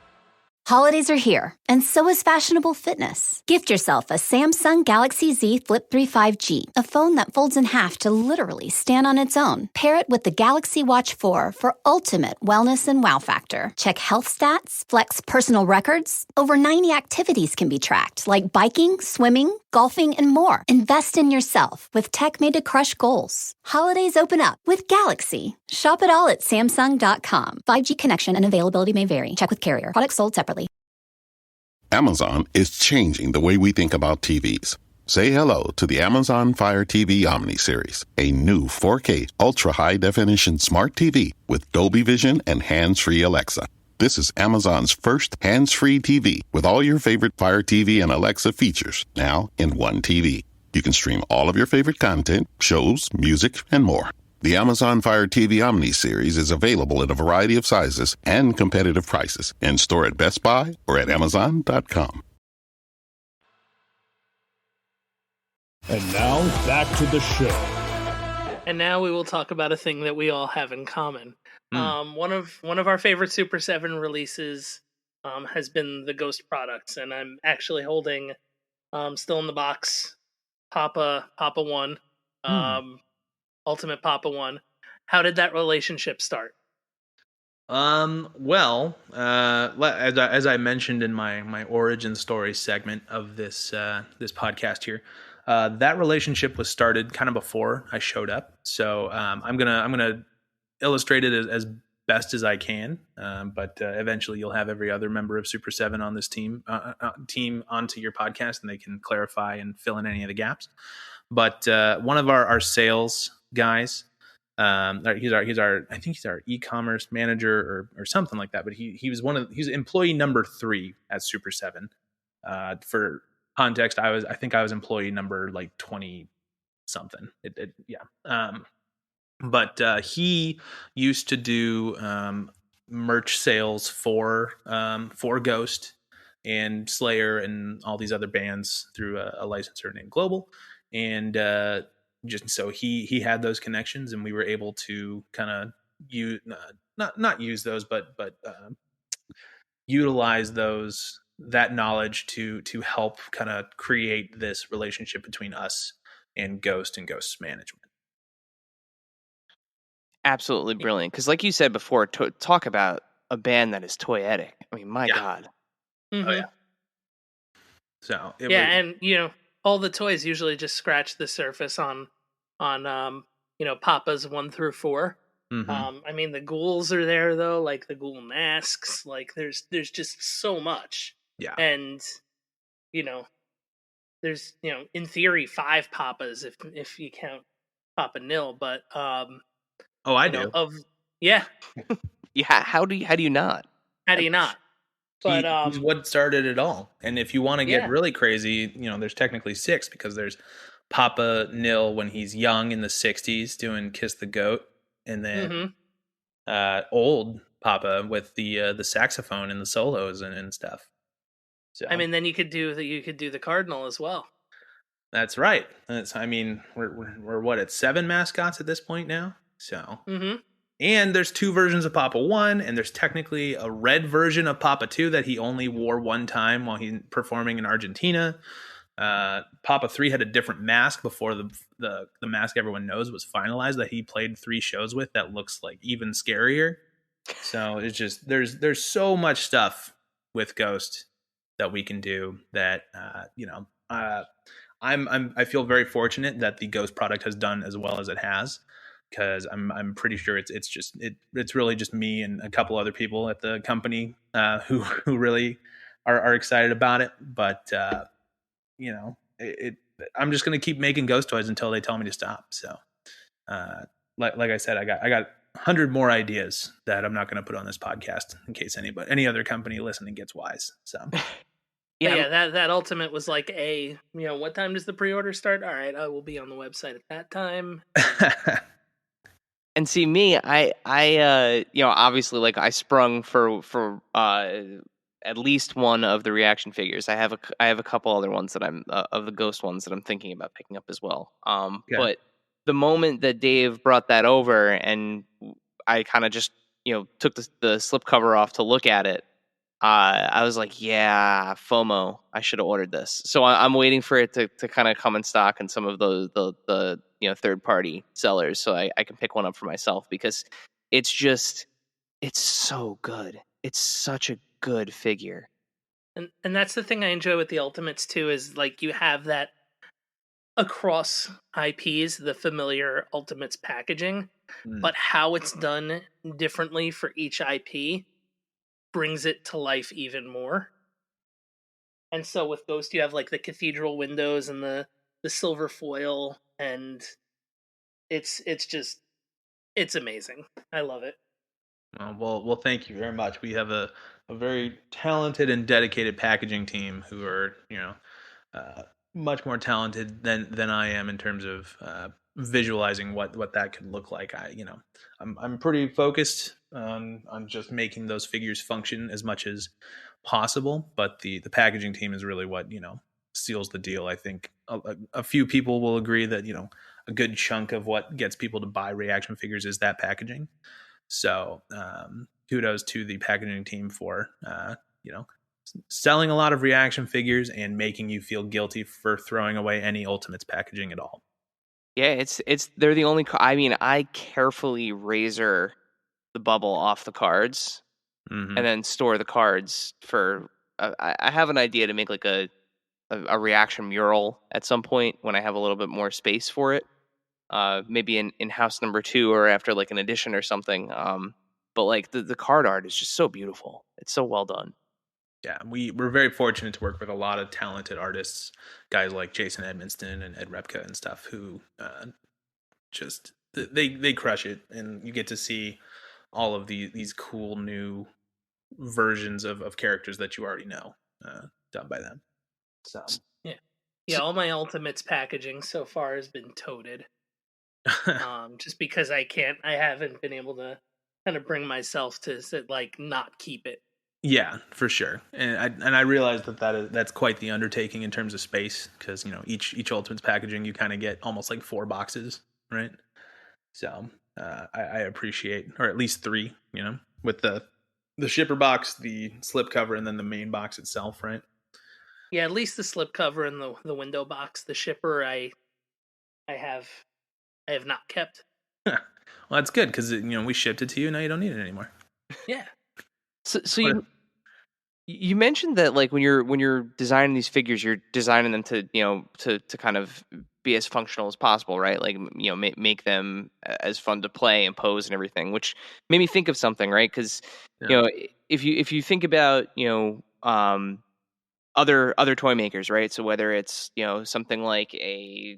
Holidays are here, and so is fashionable fitness. Gift yourself a Samsung Galaxy Z Flip 3 5G, a phone that folds in half to literally stand on its own. Pair it with the Galaxy Watch 4 for ultimate wellness and wow factor. Check health stats, flex personal records. Over 90 activities can be tracked, like biking, swimming, golfing, and more. Invest in yourself with tech made to crush goals. Holidays open up with Galaxy. Shop it all at Samsung.com. 5G connection and availability may vary. Check with carrier. Products sold separately. Amazon is changing the way we think about TVs. Say hello to the Amazon Fire TV Omni series, a new 4K ultra-high-definition smart TV with Dolby Vision and hands-free Alexa. This is Amazon's first hands-free TV with all your favorite Fire TV and Alexa features now in one TV. You can stream all of your favorite content, shows, music, and more. The Amazon Fire TV Omni series is available in a variety of sizes and competitive prices in store at Best Buy or at Amazon.com. And now, back to the show. And now we will talk about a thing that we all have in common. One of our favorite Super 7 releases has been the Ghost products, and I'm actually holding, still in the box, Papa 1. Ultimate Papa 1. How did that relationship start? Well, as I mentioned in my origin story segment of this podcast here, that relationship was started kind of before I showed up. So I'm gonna illustrate it as best as I can. But eventually you'll have every other member of Super 7 on this team onto your podcast, and they can clarify and fill in any of the gaps. But one of our sales guys, he's our e-commerce manager or something like that. But he's employee number 3 at Super 7. For context, I think I was employee number like 20 something. But he used to do merch sales for Ghost and Slayer and all these other bands through a licensor named Global. And just so he had those connections, and we were able to kind of use not use those, but utilize that knowledge to help kind of create this relationship between us and Ghost's management. Absolutely brilliant. Because like you said before, talk about a band that is toyetic. I mean, my God. Mm-hmm. Oh, yeah. So and all the toys usually just scratch the surface on Papa's 1 through 4. Mm-hmm. I mean, the ghouls are there though, like the ghoul masks. Like there's just so much. Yeah. And there's in theory 5 Papas if you count Papa Nil, but I do. Yeah. How do you not? How do you not? But he's what started it all. And if you want to get really crazy, there's technically 6 because there's Papa Nil when he's young in the 60s doing Kiss the Goat, and then old Papa with the saxophone and the solos and stuff. So I mean, then you could do the Cardinal as well. That's right. We're what, at 7 mascots at this point now. So and there's 2 versions of Papa 1, and there's technically a red version of Papa 2 that he only wore one time while he's performing in Argentina. Papa 3 had a different mask before the mask everyone knows was finalized that he played 3 shows with that looks like even scarier. So it's just there's so much stuff with Ghost that we can do that I feel very fortunate that the Ghost product has done as well as it has, because I'm pretty sure it's really just me and a couple other people at the company who really are excited about it. But I'm just going to keep making Ghost toys until they tell me to stop. So like I said, I got 100 more ideas that I'm not going to put on this podcast in case any other company listening gets wise. So that Ultimate was like what time does the pre-order start? All right, I will be on the website at that time. And see me, I obviously, like, I sprung for at least one of the reaction figures. I have a couple other ones that I'm of the Ghost ones that I'm thinking about picking up as well. But the moment that Dave brought that over and I kind of just took the slip cover off to look at it, I was like, yeah, FOMO, I should have ordered this. So I'm waiting for it to kind of come in stock in some of the third party sellers, so I can pick one up for myself, because it's so good. It's such a good figure. And that's the thing I enjoy with the Ultimates too, is like you have that across IPs, the familiar Ultimates packaging, but how it's done differently for each IP brings it to life even more. And so with Ghost, you have like the cathedral windows and the silver foil, and it's amazing. I love it. Well, thank you very much. We have a very talented and dedicated packaging team who are much more talented than I am in terms of visualizing what that could look like. I'm pretty focused on just making those figures function as much as possible, but the packaging team is really what seals the deal. I think a few people will agree that a good chunk of what gets people to buy reaction figures is that packaging. So kudos to the packaging team for selling a lot of reaction figures and making you feel guilty for throwing away any Ultimates packaging at all. Yeah, they're the only. I mean, I carefully razor the bubble off the cards, and then store the cards for. I have an idea to make like a reaction mural at some point when I have a little bit more space for it. Maybe in house number 2 or after like an edition or something. But like the card art is just so beautiful. It's so well done. Yeah, we're very fortunate to work with a lot of talented artists, guys like Jason Edmonston and Ed Repka and stuff, who just they crush it, and you get to see all of these cool new versions of characters that you already know done by them. So all my Ultimates packaging so far has been toted. Just because I haven't been able to kind of bring myself to like not keep it. Yeah, for sure. And I realize that's quite the undertaking in terms of space, because each Ultimates packaging you kind of get almost like 4 boxes, right? So I appreciate, or at least 3, with the the shipper box, the slipcover, and then the main box itself, right? Yeah, at least the slipcover and the window box. The shipper, I have not kept. Well, that's good because we shipped it to you. Now you don't need it anymore. Yeah. So you mentioned that like when you're designing these figures, you're designing them to to kind of be as functional as possible, right? Like make them as fun to play and pose and everything, which made me think of something, right? Because if you think about other toy makers, right? So whether it's something like a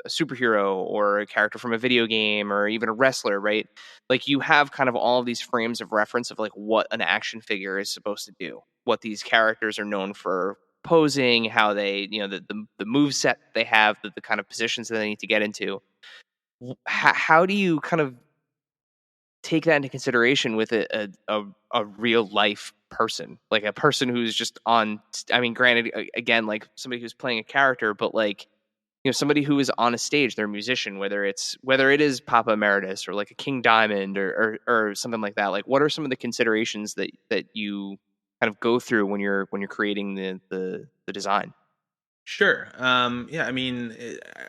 superhero or a character from a video game or even a wrestler, right? Like you have kind of all of these frames of reference of like what an action figure is supposed to do, what these characters are known for posing, how they the move set they have, the kind of positions that they need to get into. How do you kind of take that into consideration with a real life person, like a person who's just on, I mean, granted, again, like somebody who's playing a character, but like somebody who is on a stage, they're a musician, whether it is Papa Emeritus or like a King Diamond or something like that. Like what are some of the considerations that you kind of go through when you're creating the design? Sure. Yeah, I mean,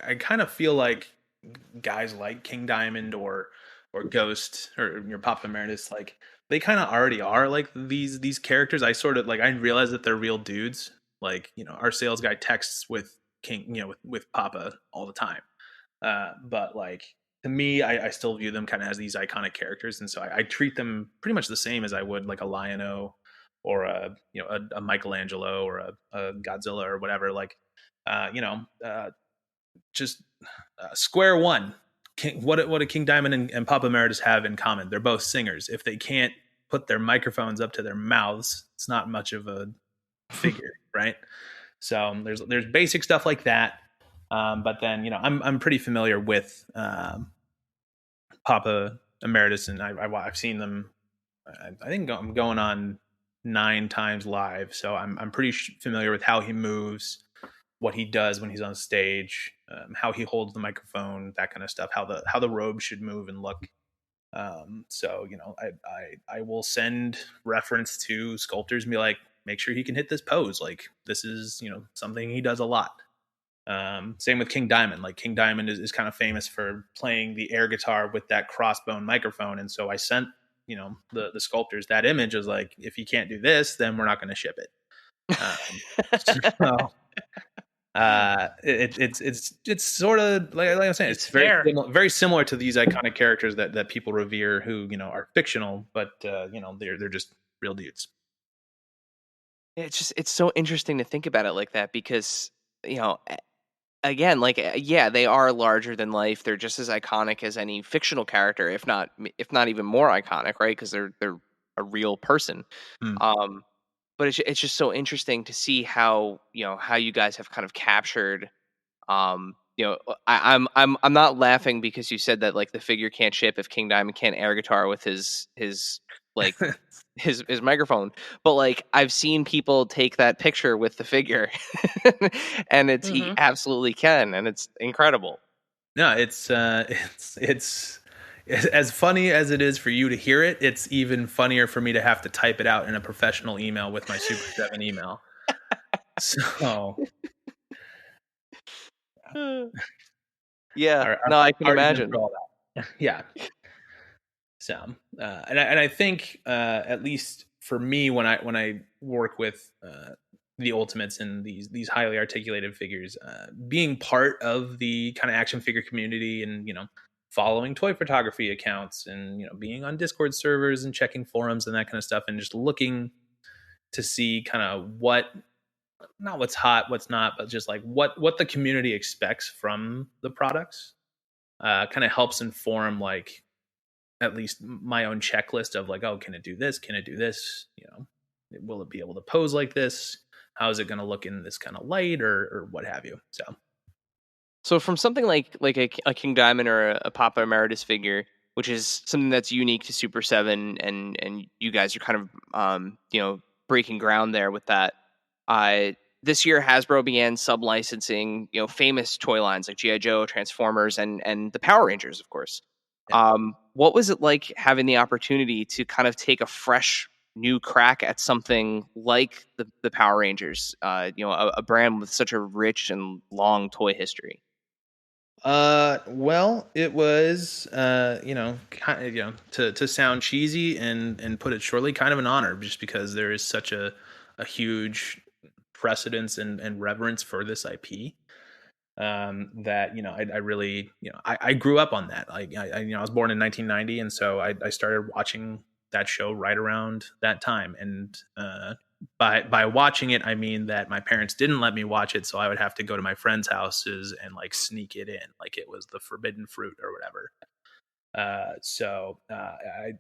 I kind of feel like guys like King Diamond or Ghost or your Papa Emeritus, like they kind of already are like these characters. I sort of like I realize that they're real dudes. Like our sales guy texts with King, with Papa all the time. But like to me, I still view them kind of as these iconic characters, and so I treat them pretty much the same as I would like a Lion-O or a Michelangelo or a Godzilla or whatever. Like just square one. What do King Diamond and Papa Emeritus have in common? They're both singers. If they can't put their microphones up to their mouths, it's not much of a figure, right? So there's basic stuff like that. But then I'm pretty familiar with Papa Emeritus, and I've seen them. I think I'm going on 9 times live, so I'm pretty familiar with how he moves, what he does when he's on stage, how he holds the microphone, that kind of stuff, how the robe should move and look. So I will send reference to sculptors and be like, make sure he can hit this pose. Like this is something he does a lot. Same with King Diamond. Like King Diamond is kind of famous for playing the air guitar with that crossbone microphone, and so I sent the sculptors that image. Is like, if he can't do this, then we're not going to ship it. So, it's sort of like I'm saying, it's very similar to these iconic characters that people revere who are fictional, but they're just real dudes. It's so interesting to think about it like that because again, like they are larger than life. They're just as iconic as any fictional character, if not even more iconic, right? Because they're a real person. But it's just so interesting to see how how you guys have kind of captured. I'm not laughing because you said that like the figure can't ship if King Diamond can't air guitar with his like his microphone, but like I've seen people take that picture with the figure, and he absolutely can, and it's incredible. No, it's as funny as it is for you to hear it, it's even funnier for me to have to type it out in a professional email with my Super 7 email. So, yeah, I can imagine. Yeah. So, and I think at least for me, when I work with the Ultimates and these highly articulated figures, being part of the kind of action figure community and following toy photography accounts and being on Discord servers and checking forums and that kind of stuff, and just looking to see kind of not what's hot, what's not, but just like what the community expects from the products, kind of helps inform like at least my own checklist of like, oh, can it do this? Can it do this? Will it be able to pose like this? How is it going to look in this kind of light or what have you? So from something like a King Diamond or a Papa Emeritus figure, which is something that's unique to Super 7, and you guys are kind of breaking ground there with that. This year Hasbro began sub-licensing famous toy lines like G.I. Joe, Transformers, and the Power Rangers, of course. Yeah. what was it like having the opportunity to kind of take a fresh new crack at something like the Power Rangers, a brand with such a rich and long toy history? Well, it was, to sound cheesy and put it shortly, kind of an honor, just because there is such a huge precedence and reverence for this IP. That, I really, I grew up on that. Like, I was born in 1990, and so I started watching that show right around that time. And by watching it, I mean that my parents didn't let me watch it, so I would have to go to my friends' houses and like sneak it in, like it was the forbidden fruit or whatever.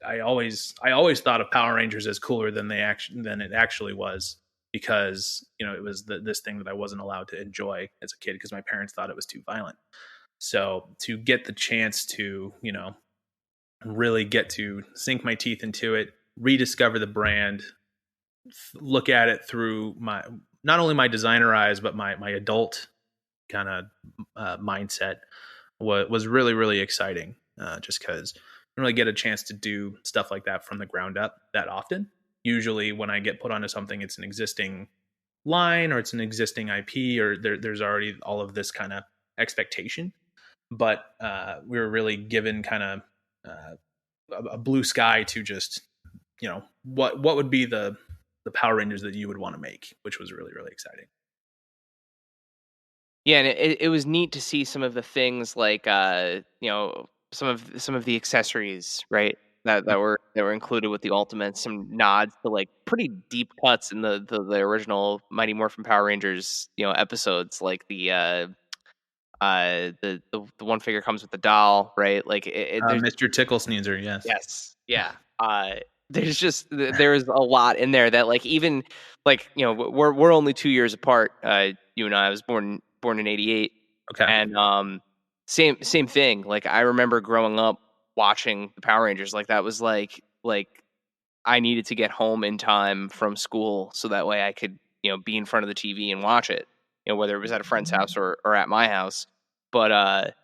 I always thought of Power Rangers as cooler than it actually was, because it was this thing that I wasn't allowed to enjoy as a kid because my parents thought it was too violent. So to get the chance to really get to sink my teeth into it, rediscover the brand, look at it through not only my designer eyes but my adult kind of mindset was really, really exciting. Just because I don't really get a chance to do stuff like that from the ground up that often. Usually when I get put onto something, it's an existing line or it's an existing IP, or there's already all of this kind of expectation. But we were really given kind of a blue sky to just, what would be the Power Rangers that you would want to make, which was really, really exciting. Yeah, and it was neat to see some of the things like some of the accessories, right? That were included with the Ultimates, some nods to like pretty deep cuts in the original Mighty Morphin Power Rangers, episodes, like the one figure comes with the doll, right? Like there's Mr. Tickle Sneezer, yes. yes, yeah. There's a lot in there that, like, even like, we're only 2 years apart. You and I was born in '88. Okay. And same thing. Like, I remember growing up watching the Power Rangers. Like, that was like I needed to get home in time from school so that way I could, be in front of the TV and watch it. Whether it was at a friend's house or at my house. But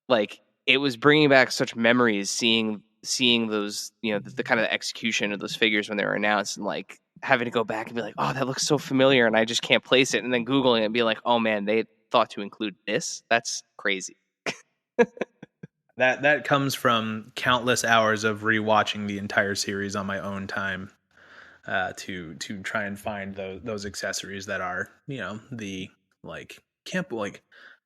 like, it was bringing back such memories, seeing those, the kind of execution of those figures when they were announced, and like having to go back and be like, oh, that looks so familiar, and I just can't place it, and then Googling it and be like, oh man, they thought to include this. That's crazy. That comes from countless hours of rewatching the entire series on my own time, to try and find those accessories that are, the like camp, like,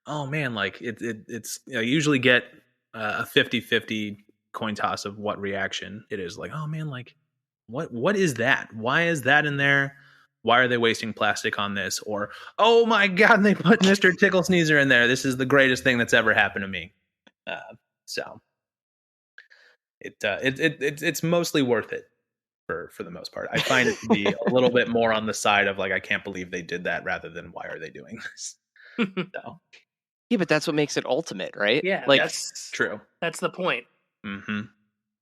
oh man, like it's I usually get a 50-50 coin toss of what reaction it is. Like, oh man, like what is that? Why is that in there? Why are they wasting plastic on this? Or, oh my god, they put Mr. Tickle Sneezer in there. This is the greatest thing that's ever happened to me. So it's mostly worth it for the most part. I find it to be a little bit more on the side of like, I can't believe they did that, rather than why are they doing this? So. Yeah, but that's what makes it ultimate, right? Yeah, like, that's true. That's the point. Mm-hmm.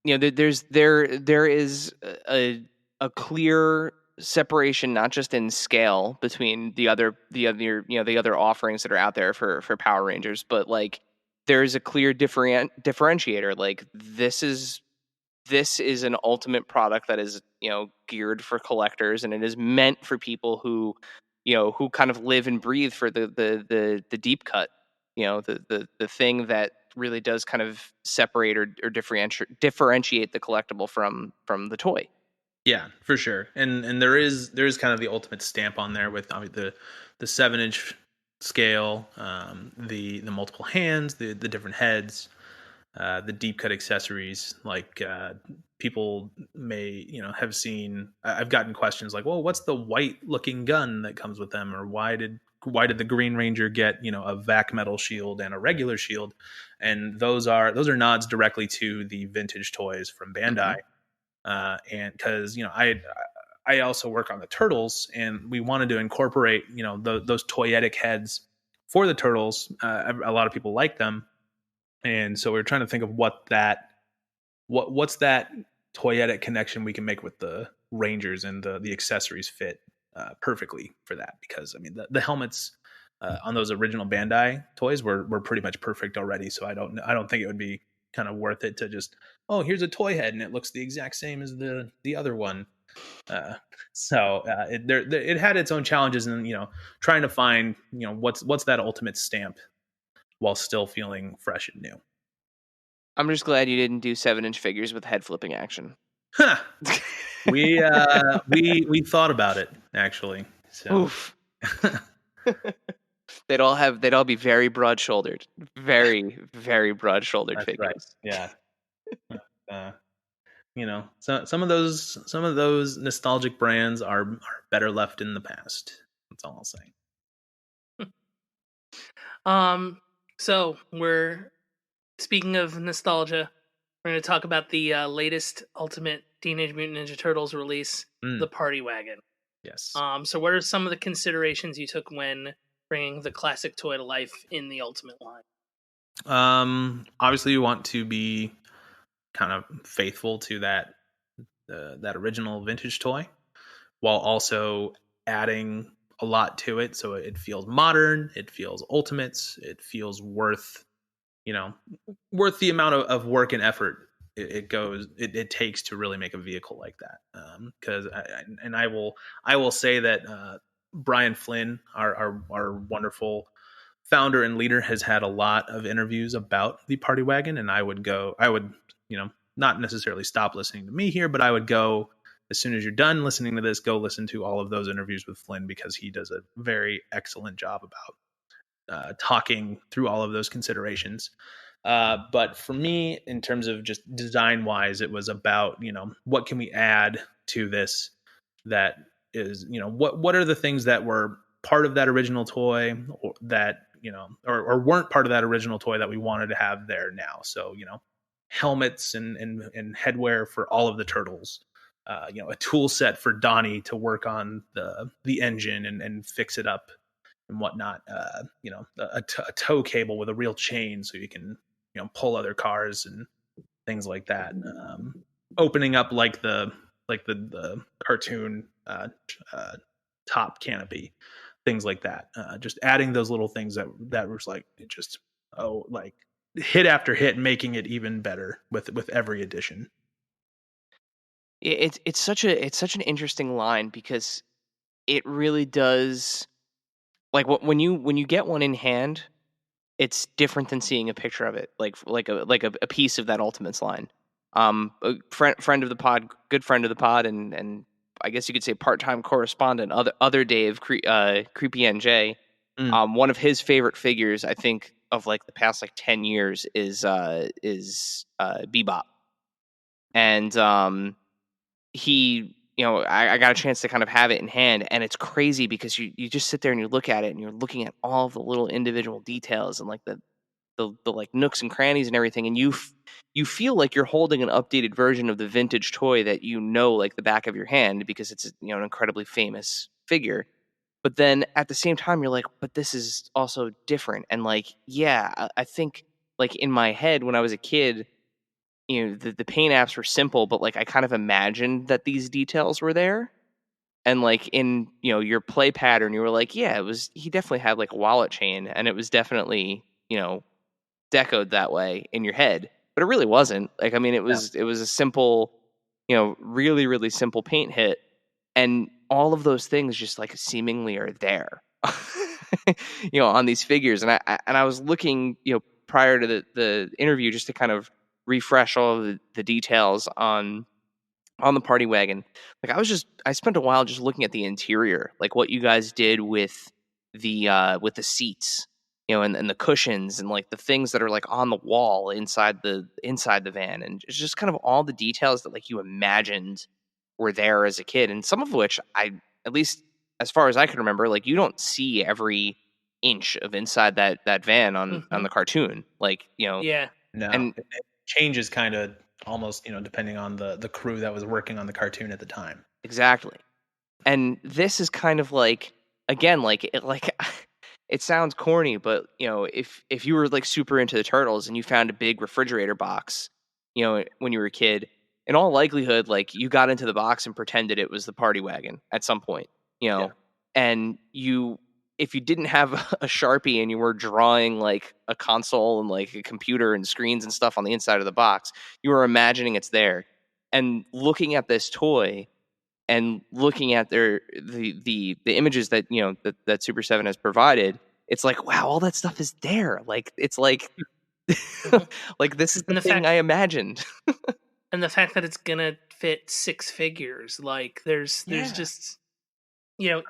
There is a clear separation, not just in scale, between the other offerings that are out there for Power Rangers, but like there's a clear differentiator. Like, this is an ultimate product that is, geared for collectors, and it is meant for people who kind of live and breathe for the deep cut, the thing that really does kind of separate or differentiate the collectible from the toy. Yeah, for sure. And there is kind of the ultimate stamp on there with the 7-inch scale, the multiple hands, the different heads, the deep cut accessories. Like, people may have seen. I've gotten questions like, well, what's the white looking gun that comes with them, or why did the Green Ranger get a vac metal shield and a regular shield? And those are nods directly to the vintage toys from Bandai. And because I also work on the Turtles, and we wanted to incorporate those toyetic heads for the Turtles. A lot of people like them, and so we were trying to think of what's that toyetic connection we can make with the Rangers, and the accessories fit perfectly for that, because I mean the helmets on those original Bandai toys were pretty much perfect already. So I don't think it would be kind of worth it to just, oh, here's a toy head and it looks the exact same as the other one. It had its own challenges, and trying to find what's that ultimate stamp while still feeling fresh and new. I'm just glad you didn't do 7-inch figures with head flipping action. Huh. We thought about it, actually. So. Oof. They'd all be very broad-shouldered, very, very broad-shouldered figures. Right. Yeah. So some of those nostalgic brands are better left in the past. That's all I'll say. So we're speaking of nostalgia. We're going to talk about the latest Ultimate Teenage Mutant Ninja Turtles release, the Party Wagon. Yes. So what are some of the considerations you took when bringing the classic toy to life in the Ultimate line? Obviously, you want to be kind of faithful to that original vintage toy, while also adding a lot to it, so it feels modern, it feels Ultimates, it feels worth the amount of work and effort it takes to really make a vehicle like that. Because I will say that Brian Flynn, our wonderful founder and leader, has had a lot of interviews about the Party Wagon, and I would not necessarily stop listening to me here, but I would go, as soon as you're done listening to this, go listen to all of those interviews with Flynn, because he does a very excellent job about talking through all of those considerations. But for me, in terms of just design wise, it was about, what can we add to this that is, what are the things that were part of that original toy, or that, or weren't part of that original toy that we wanted to have there now. So, helmets and headwear for all of the turtles, a tool set for Donnie to work on the engine and fix it up and whatnot. A tow cable with a real chain so you can, pull other cars and things like that. Opening up like the cartoon top canopy, things like that. Just adding those little things that was like, it just, hit after hit, making it even better with every edition. It's such an interesting line, because it really does, like, when you get one in hand, it's different than seeing a picture of it, like a piece of that Ultimates line. A friend of the pod, good friend of the pod, and I guess you could say part-time correspondent, other Dave, Creepy NJ. One of his favorite figures, I think, of like the past 10 years is Bebop. And he, I got a chance to kind of have it in hand, and it's crazy because you just sit there and you look at it and you're looking at all of the little individual details and like the like nooks and crannies and everything, and you feel like you're holding an updated version of the vintage toy that like the back of your hand, because it's an incredibly famous figure. But then at the same time, you're like, but this is also different. And I think in my head when I was a kid, the paint apps were simple, but I kind of imagined that these details were there. And in, your play pattern, you were like, yeah, he definitely had a wallet chain, and it was definitely, decoed that way in your head, but it really wasn't. It was a simple, really, really simple paint hit. And all of those things just seemingly are there, on these figures. And I was looking, prior to the interview, just to kind of refresh all of the details on the Party Wagon. I spent a while just looking at the interior, what you guys did with the seats, and the cushions, and the things that are on the wall inside the van, and it's just kind of all the details that you imagined were there as a kid, and some of which I, at least as far as I can remember, you don't see every inch of inside that van on the cartoon, Yeah. No, and it changes kind of almost, depending on the crew that was working on the cartoon at the time. Exactly. And this is kind of again, it sounds corny, but if you were super into the Turtles and you found a big refrigerator box, when you were a kid, in all likelihood, you got into the box and pretended it was the Party Wagon at some point, Yeah. and you if you didn't have a Sharpie and you were drawing like a console and like a computer and screens and stuff on the inside of the box, you were imagining it's there. And looking at this toy and looking at the images that that Super 7 has provided, it's like, wow, all that stuff is there. Like it's like like this is the thing I imagined. And the fact that it's gonna fit 6 figures, like there's just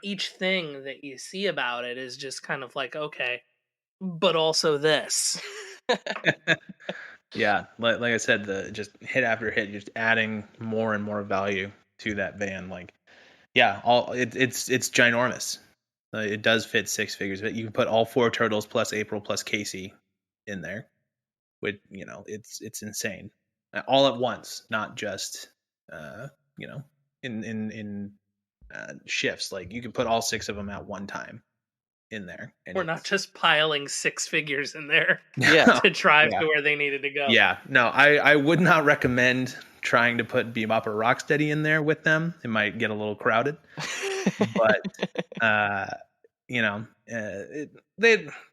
each thing that you see about it is just kind of like, okay, but also this. Yeah, like I said, the just hit after hit, just adding more and more value to that van. Like, yeah, it's ginormous. It does fit 6 figures, but you can put all 4 turtles plus April plus Casey in there. With it's insane, all at once, not just in shifts. Like you can put all 6 of them at one time in there. And we're not just piling 6 figures in there to drive to where they needed to go. Yeah, no, I would not recommend trying to put Bebop or Rocksteady in there with them. It might get a little crowded. But they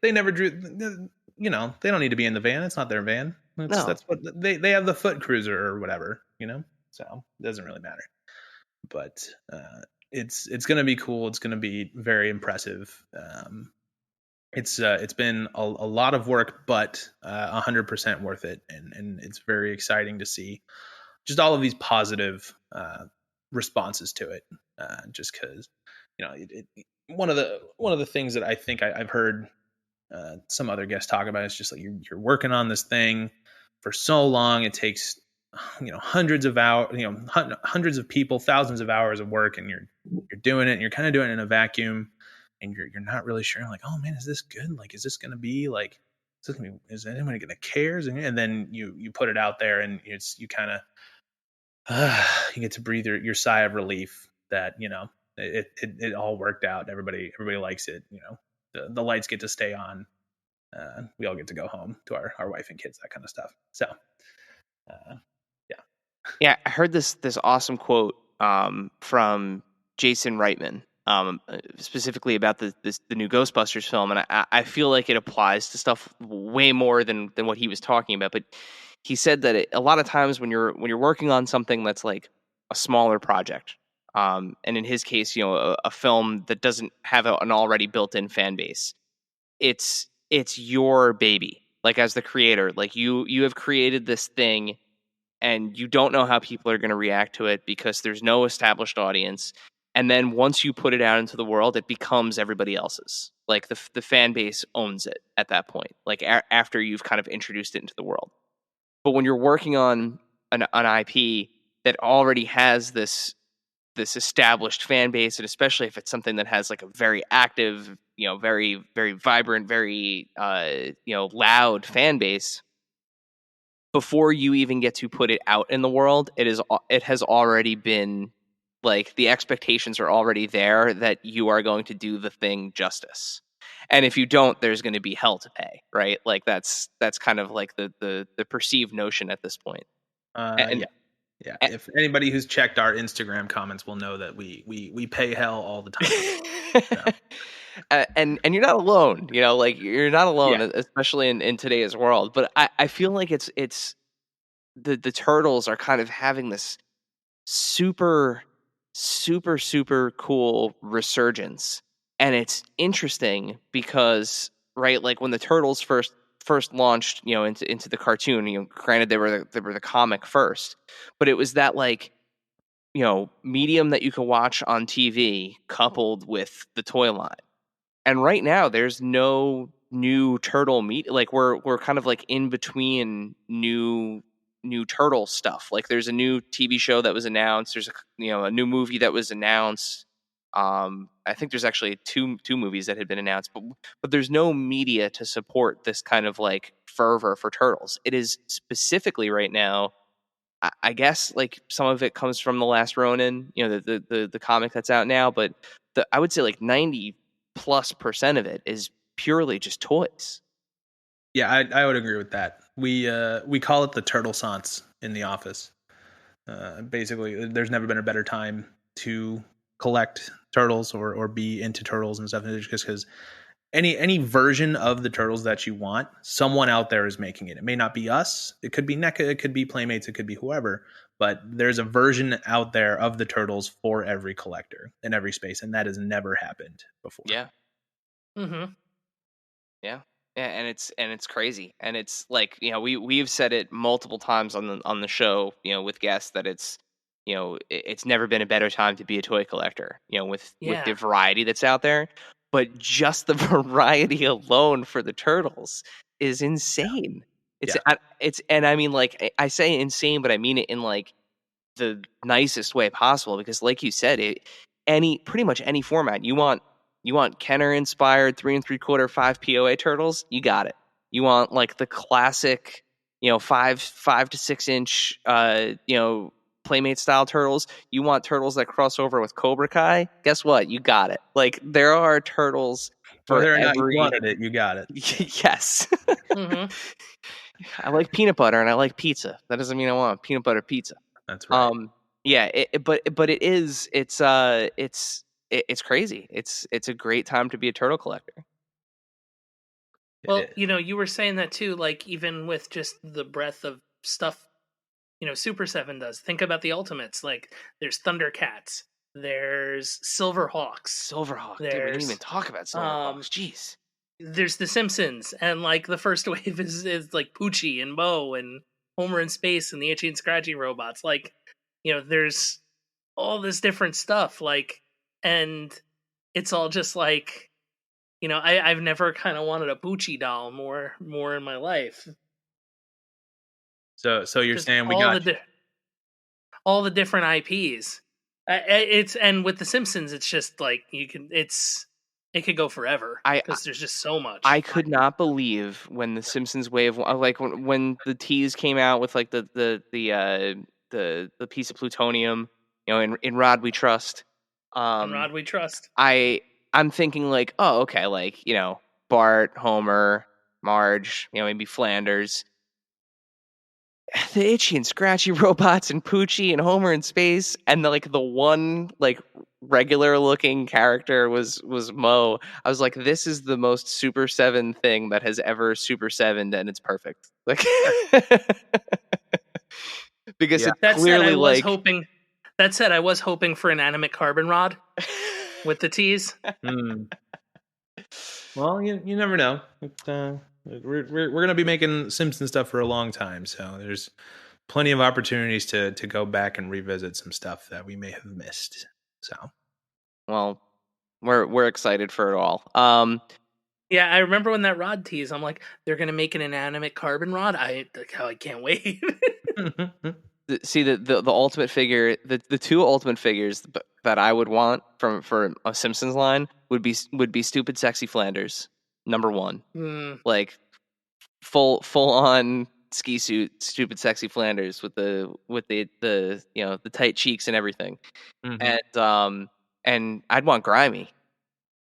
never drew. They don't need to be in the van. It's not their van. That's what they have, the foot cruiser or whatever. So it doesn't really matter. But it's going to be cool. It's going to be very impressive. It's been a lot of work, but 100% worth it, and it's very exciting to see just all of these positive responses to it. Just because one of the things that I think I've heard some other guests talk about is just like you're working on this thing for so long. It takes hundreds of hours, hundreds of people, thousands of hours of work, and you're doing it, and you're kind of doing it in a vacuum, and you're not really sure, like, oh man, is this good? Like, is this going to be like, is anybody going to care? And then you put it out there, and you kind of you get to breathe your sigh of relief that it all worked out. Everybody likes it. The lights get to stay on. We all get to go home to our wife and kids, that kind of stuff. So yeah, I heard this awesome quote from Jason Reitman, specifically about the new Ghostbusters film, and I feel like it applies to stuff way more than what he was talking about. But he said that a lot of times when you're working on something that's like a smaller project, and in his case, a film that doesn't have an already built-in fan base, it's your baby. Like, as the creator, like you have created this thing, and you don't know how people are going to react to it because there's no established audience. And then once you put it out into the world, it becomes everybody else's. Like the fan base owns it at that point, like after you've kind of introduced it into the world. But when you're working on an IP that already has this established fan base, and especially if it's something that has like a very active, very, very vibrant, very, loud fan base, before you even get to put it out in the world, it has already been, like, the expectations are already there that you are going to do the thing justice. And if you don't, there's going to be hell to pay, right? Like that's kind of like the perceived notion at this point. Yeah. If anybody who's checked our Instagram comments will know that we pay hell all the time. So. And you're not alone, like you're not alone, especially in today's world. But I feel like it's the Turtles are kind of having this super, super, super cool resurgence. And it's interesting because, right, like when the Turtles first launched, into the cartoon, granted they were the comic first, but it was that, like, medium that you can watch on TV coupled with the toy line. And right now there's no new turtle meat. Like we're kind of like in between new turtle stuff. Like there's a new TV show that was announced. There's a new movie that was announced. I think there's actually two movies that had been announced, but there's no media to support this kind of like fervor for Turtles. It is specifically right now, I guess, like some of it comes from The Last Ronin, the comic that's out now, but I would say like 90+% of it is purely just toys. Yeah, I would agree with that. We call it the Turtle Sance in the office. Basically, there's never been a better time to collect turtles or be into turtles and stuff, just because any version of the turtles that you want, someone out there is making it. It may not be us. It could be NECA. It could be Playmates. It could be whoever. But there's a version out there of the turtles for every collector in every space, and that has never happened before. Yeah. Mm-hmm. Yeah. Yeah, and it's crazy, and it's like, you know, we've said it multiple times on the show, you know, with guests, that it's, you know, it's never been a better time to be a toy collector, you know, with the variety that's out there. But just the variety alone for the turtles is insane. It's and I mean, like, I say insane, but I mean it in like the nicest way possible, because like you said, pretty much any format you want. You want Kenner inspired 3 3/4 5 POA turtles, you got it. You want like the classic, you know, 5 to 6 inch, you know, Playmate style turtles. You want turtles that cross over with Cobra Kai. Guess what? You got it. Like, there are turtles for Whether or every. not you wanted it, you got it. Yes. Mm-hmm. I like peanut butter and I like pizza. That doesn't mean I want peanut butter pizza. That's right. Yeah. But it's crazy. It's a great time to be a turtle collector. Well, you know, you were saying that too, like, even with just the breadth of stuff, you know, Super 7 does. Think about the Ultimates. Like, there's Thundercats, there's Silverhawks. Dude, we didn't even talk about Silverhawks. Jeez. There's The Simpsons, and like the first wave is like Poochie and Bo and Homer in Space and the Itchy and Scratchy robots. Like, you know, there's all this different stuff, like, and it's all just like, you know, I've never kind of wanted a Poochie doll more in my life. So you're Just saying all the different IPs. It's, and with The Simpsons, it's just like it could go forever because there's just so much. I could not believe when the Simpsons wave, like when the teas came out with like the piece of plutonium, you know, in Rod We Trust. In Rod We Trust. I'm thinking like, oh, okay, like, you know, Bart, Homer, Marge, you know, maybe Flanders. The Itchy and Scratchy robots and Poochie and Homer in Space, and the one like regular looking character was Mo. I was like, this is the most Super 7 thing that has ever Super 7'd, and it's perfect. Like, because it's clearly like. That said, I was hoping for an animate Carbon Rod with the tees. Well, you never know. We're going to be making Simpson stuff for a long time, so there's plenty of opportunities to go back and revisit some stuff that we may have missed. So, well, we're excited for it all. Yeah, I remember when that Rod tease, I'm like, they're going to make an inanimate Carbon Rod. I can't wait. See, the ultimate figure, the two ultimate figures that I would want for a Simpsons line would be Stupid Sexy Flanders, number 1. Like, full on ski suit, Stupid Sexy Flanders with the you know, the tight cheeks and everything. And I'd want Grimy.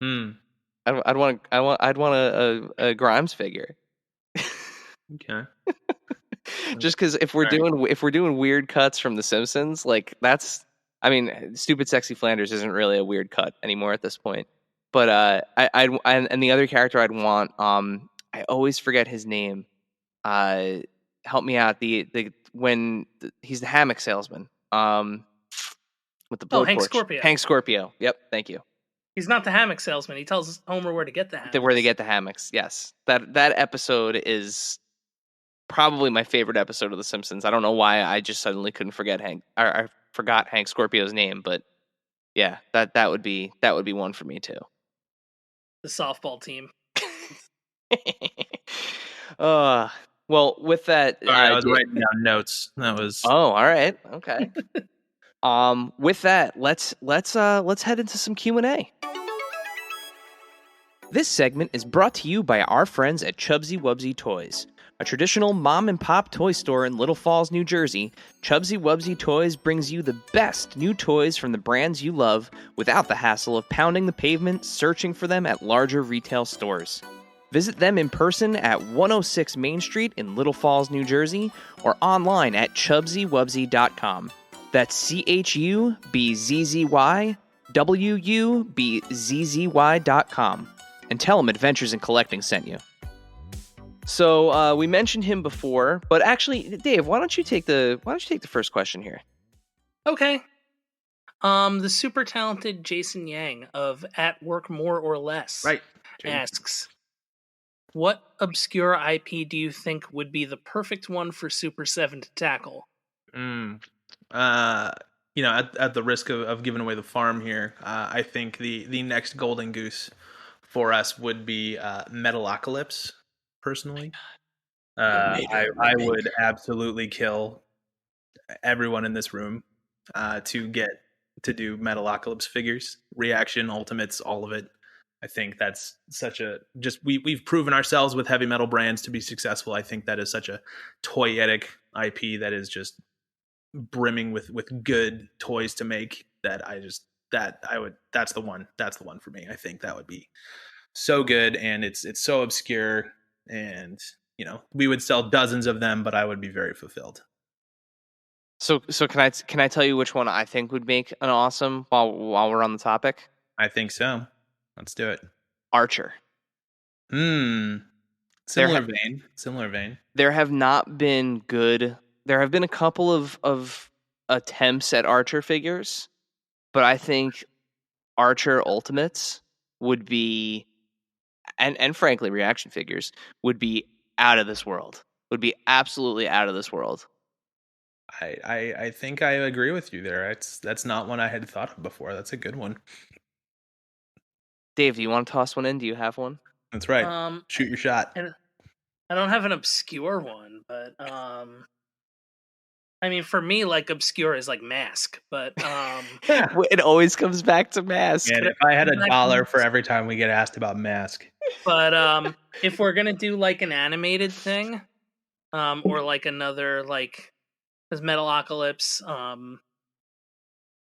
I'd want a Grimes figure. Okay. Just because if we're doing weird cuts from The Simpsons, like, that's, I mean, Stupid Sexy Flanders isn't really a weird cut anymore at this point. But and the other character I'd want, I always forget his name. Help me out. He's the hammock salesman. With the blow Hank torch. Scorpio. Hank Scorpio. Yep. Thank you. He's not the hammock salesman. He tells Homer where to get the hammocks. Where they get the hammocks. Yes. That episode is probably my favorite episode of The Simpsons. I don't know why I just suddenly couldn't forget I forgot Hank Scorpio's name, but yeah, that would be one for me too. The softball team. Well, with that, I was writing down notes. That was. Oh, all right, okay. With that, let's head into some Q&A. This segment is brought to you by our friends at Chubsy Wubsy Toys. A traditional mom-and-pop toy store in Little Falls, New Jersey, Chubsy Wubsy Toys brings you the best new toys from the brands you love without the hassle of pounding the pavement searching for them at larger retail stores. Visit them in person at 106 Main Street in Little Falls, New Jersey, or online at chubsywubsy.com. That's CHUBZZY WUBZZY.com, and tell him Adventures in Collecting sent you. So we mentioned him before, but actually, Dave, why don't you take the first question here? Okay. The super talented Jason Yang of At Work More or Less asks, what obscure IP do you think would be the perfect one for Super 7 to tackle? At the risk of giving away the farm here, I think the next golden goose for us would be Metalocalypse, personally. I would absolutely kill everyone in this room to get to do Metalocalypse figures, reaction, ultimates, all of it. I think that's such a we've proven ourselves with heavy metal brands to be successful. I think that is such a toyetic IP that is just brimming with good toys to make that's the one for me. I think that would be so good, and it's so obscure, and we would sell dozens of them, but I would be very fulfilled. So can I tell you which one I think would make an awesome while we're on the topic? I think so. Let's do it. Archer. Similar vein. There have not been good. There have been a couple of attempts at Archer figures, but I think Archer Ultimates would be, and frankly, reaction figures would be out of this world. Would be absolutely out of this world. I think I agree with you there. That's not one I had thought of before. That's a good one. Dave, do you want to toss one in? Do you have one? That's right. Shoot your shot. I don't have an obscure one, but I mean, for me, like, obscure is like Mask, but it always comes back to Mask. And if I had $1 for every time we get asked about Mask, but if we're gonna do like an animated thing, or like another like, as Metalocalypse,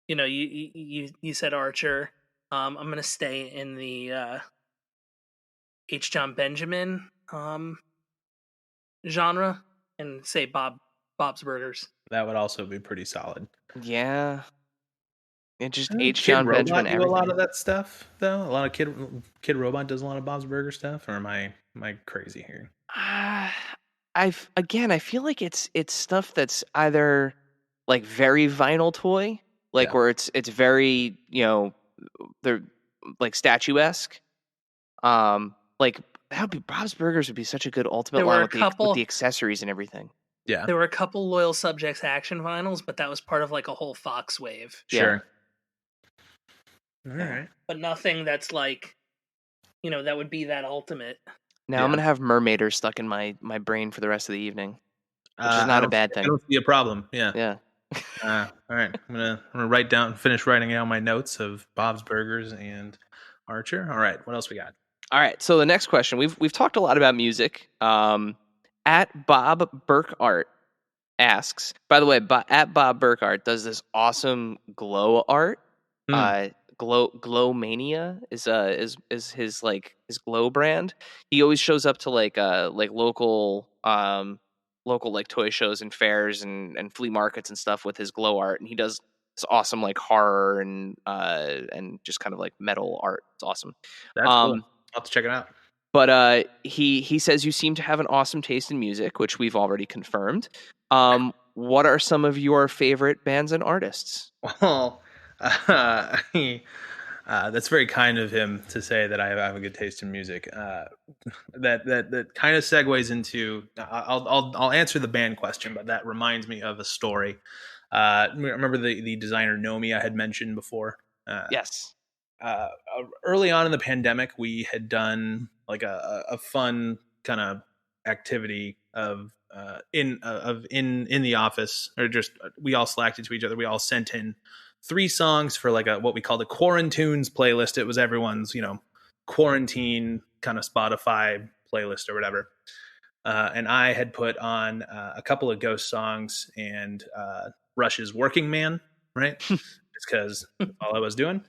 you said Archer. I'm gonna stay in the H. John Benjamin genre and say Bob's Burgers. That would also be pretty solid. Yeah. It just H. John Benjamin. Do a lot of that stuff though. A lot of Kid Robot does a lot of Bob's Burger stuff, or am I crazy here? I feel like it's stuff that's either like very vinyl toy, like where it's very they're like statuesque. Like that would be Bob's Burgers would be such a good ultimate line with the accessories and everything. Yeah, there were a couple Loyal Subjects action vinyls, but that was part of like a whole Fox wave. Sure. All right, but nothing that's like, that would be that ultimate. Now I'm gonna have Mermaider stuck in my brain for the rest of the evening, which is not a bad thing. I don't see a problem. Yeah. Yeah. All right, I'm gonna finish writing down my notes of Bob's Burgers and Archer. All right, what else we got? All right, so the next question, we've talked a lot about music. At Bob Burkart asks, by the way, at Bob Burkart does this awesome glow art. Glow Mania is his his glow brand. He always shows up to like local like toy shows and fairs and flea markets and stuff with his glow art, and he does this awesome like horror and just kind of like metal art. It's awesome. That's cool. I'll have to check it out. But he says you seem to have an awesome taste in music, which we've already confirmed. What are some of your favorite bands and artists? Well, that's very kind of him to say that I have a good taste in music. That kind of segues into I'll answer the band question, but that reminds me of a story. Remember the designer Nomi I had mentioned before? Yes. Early on in the pandemic, we had done like a fun kind of activity of in the office, or just we all slacked it to each other. We all sent in 3 songs for like what we called a Quarantunes playlist. It was everyone's quarantine kind of Spotify playlist or whatever. And I had put on a couple of Ghost songs and Rush's Working Man, right? Just because all I was doing.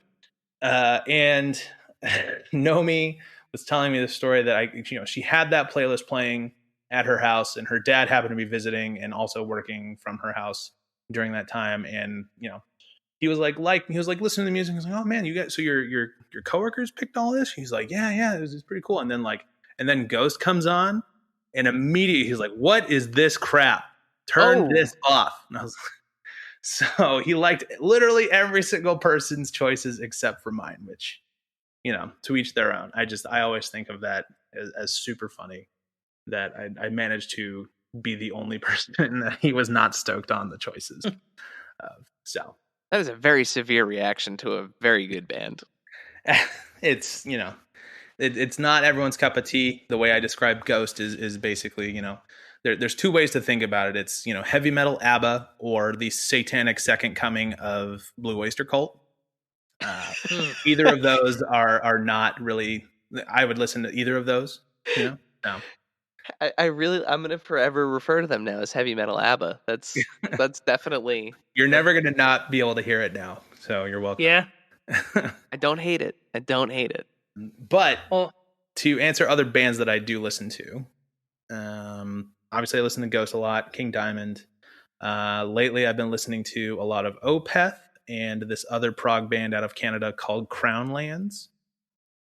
And Nomi was telling me the story that she had that playlist playing at her house, and her dad happened to be visiting and also working from her house during that time. And, he was like listening to the music. He was like, oh man, you got, so your coworkers picked all this? He's like, yeah, it's pretty cool. And then Ghost comes on, and immediately he's like, what is this crap? Turn this off. And I was like, so he liked literally every single person's choices except for mine, which, to each their own. I always think of that as super funny, that I managed to be the only person that he was not stoked on the choices. So that is a very severe reaction to a very good band. It's, it's not everyone's cup of tea. The way I describe Ghost is basically, there's two ways to think about it. It's, heavy metal ABBA or the satanic second coming of Blue Oyster Cult. Either of those are not really, I would listen to either of those, No. I'm going to forever refer to them now as heavy metal ABBA. That's definitely. You're never going to not be able to hear it now. So you're welcome. Yeah. I don't hate it. But to answer other bands that I do listen to, obviously I listen to Ghost a lot, King Diamond. Lately I've been listening to a lot of Opeth and this other prog band out of Canada called Crownlands.